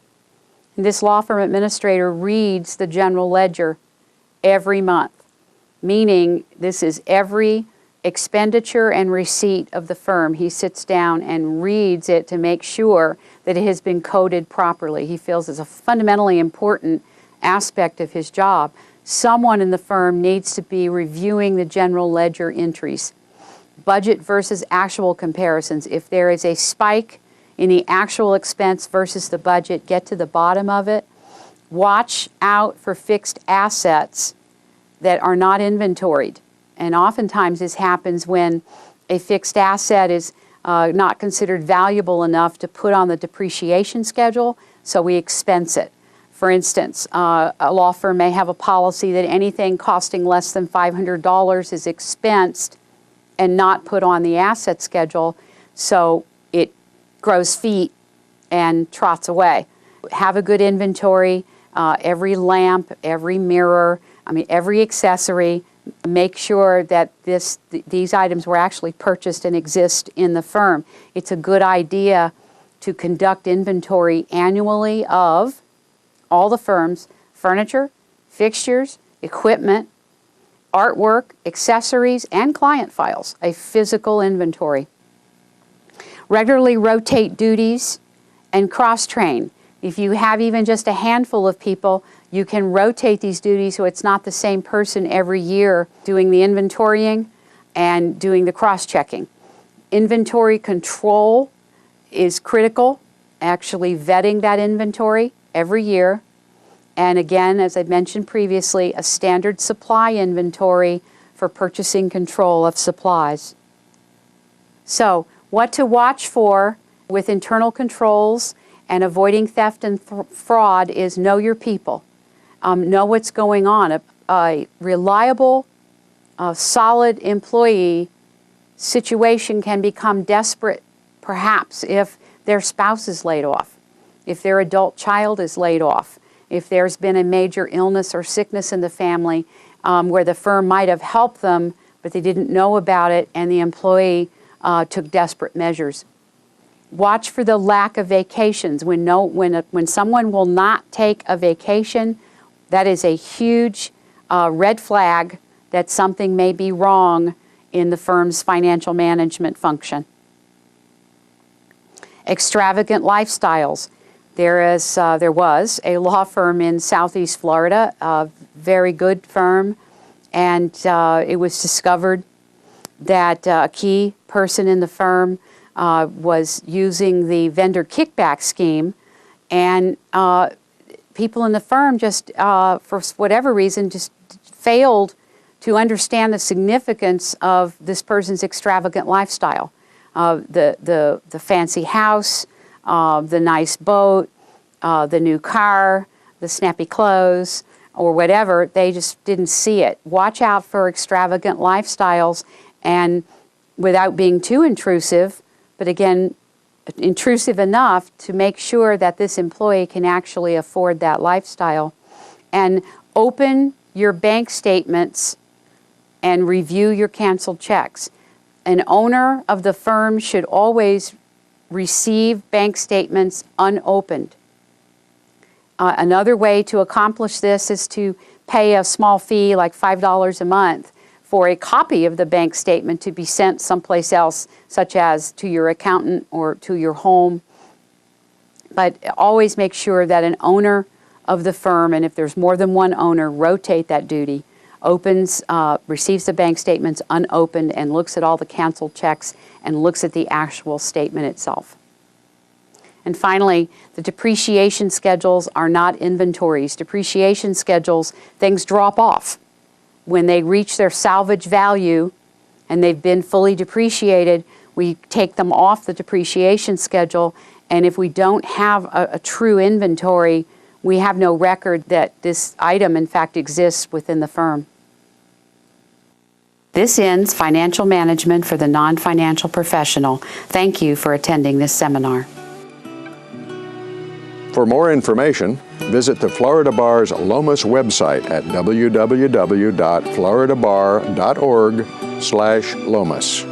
And this law firm administrator reads the general ledger every month, meaning this is every expenditure and receipt of the firm. He sits down and reads it to make sure that it has been coded properly. He feels it's a fundamentally important aspect of his job. Someone in the firm needs to be reviewing the general ledger entries. Budget versus actual comparisons. If there is a spike in the actual expense versus the budget, get to the bottom of it. Watch out for fixed assets that are not inventoried. And oftentimes this happens when a fixed asset is not considered valuable enough to put on the depreciation schedule, so we expense it. For instance, a law firm may have a policy that anything costing less than $500 is expensed and not put on the asset schedule, so it grows feet and trots away. Have a good inventory, every lamp, every mirror, every accessory. Make sure that these items were actually purchased and exist in the firm. It's a good idea to conduct inventory annually of all the firm's furniture, fixtures, equipment, artwork, accessories, and client files, a physical inventory. Regularly rotate duties and cross-train. If you have even just a handful of people, you can rotate these duties so it's not the same person every year doing the inventorying and doing the cross-checking. Inventory control is critical, actually vetting that inventory every year. And again, as I mentioned previously, a standard supply inventory for purchasing control of supplies. So, what to watch for with internal controls and avoiding theft and fraud is know your people. Know what's going on. A reliable, solid employee situation can become desperate, perhaps, if their spouse is laid off, if their adult child is laid off, if there's been a major illness or sickness in the family where the firm might have helped them, but they didn't know about it, and the employee took desperate measures. Watch for the lack of vacations. When someone will not take a vacation, that is a huge red flag that something may be wrong in the firm's financial management function. Extravagant lifestyles. There was a law firm in Southeast Florida, a very good firm, and it was discovered that a key person in the firm was using the vendor kickback scheme, and people in the firm just, for whatever reason, just failed to understand the significance of this person's extravagant lifestyle. The fancy house, the nice boat, the new car, the snappy clothes, or whatever, they just didn't see it. Watch out for extravagant lifestyles, and without being too intrusive, but again, intrusive enough to make sure that this employee can actually afford that lifestyle. And open your bank statements and review your canceled checks. An owner of the firm should always receive bank statements unopened. Another way to accomplish this is to pay a small fee, like $5 a month, for a copy of the bank statement to be sent someplace else, such as to your accountant or to your home. But always make sure that an owner of the firm, and if there's more than one owner, rotate that duty, receives the bank statements unopened and looks at all the canceled checks and looks at the actual statement itself. And finally, the depreciation schedules are not inventories. Depreciation schedules, things drop off. When they reach their salvage value and they've been fully depreciated, we take them off the depreciation schedule, and if we don't have a true inventory, we have no record that this item in fact exists within the firm. This ends Financial Management for the Non-Financial Professional. Thank you for attending this seminar. For more information, visit the Florida Bar's LOMAS website at www.floridabar.org/LOMAS.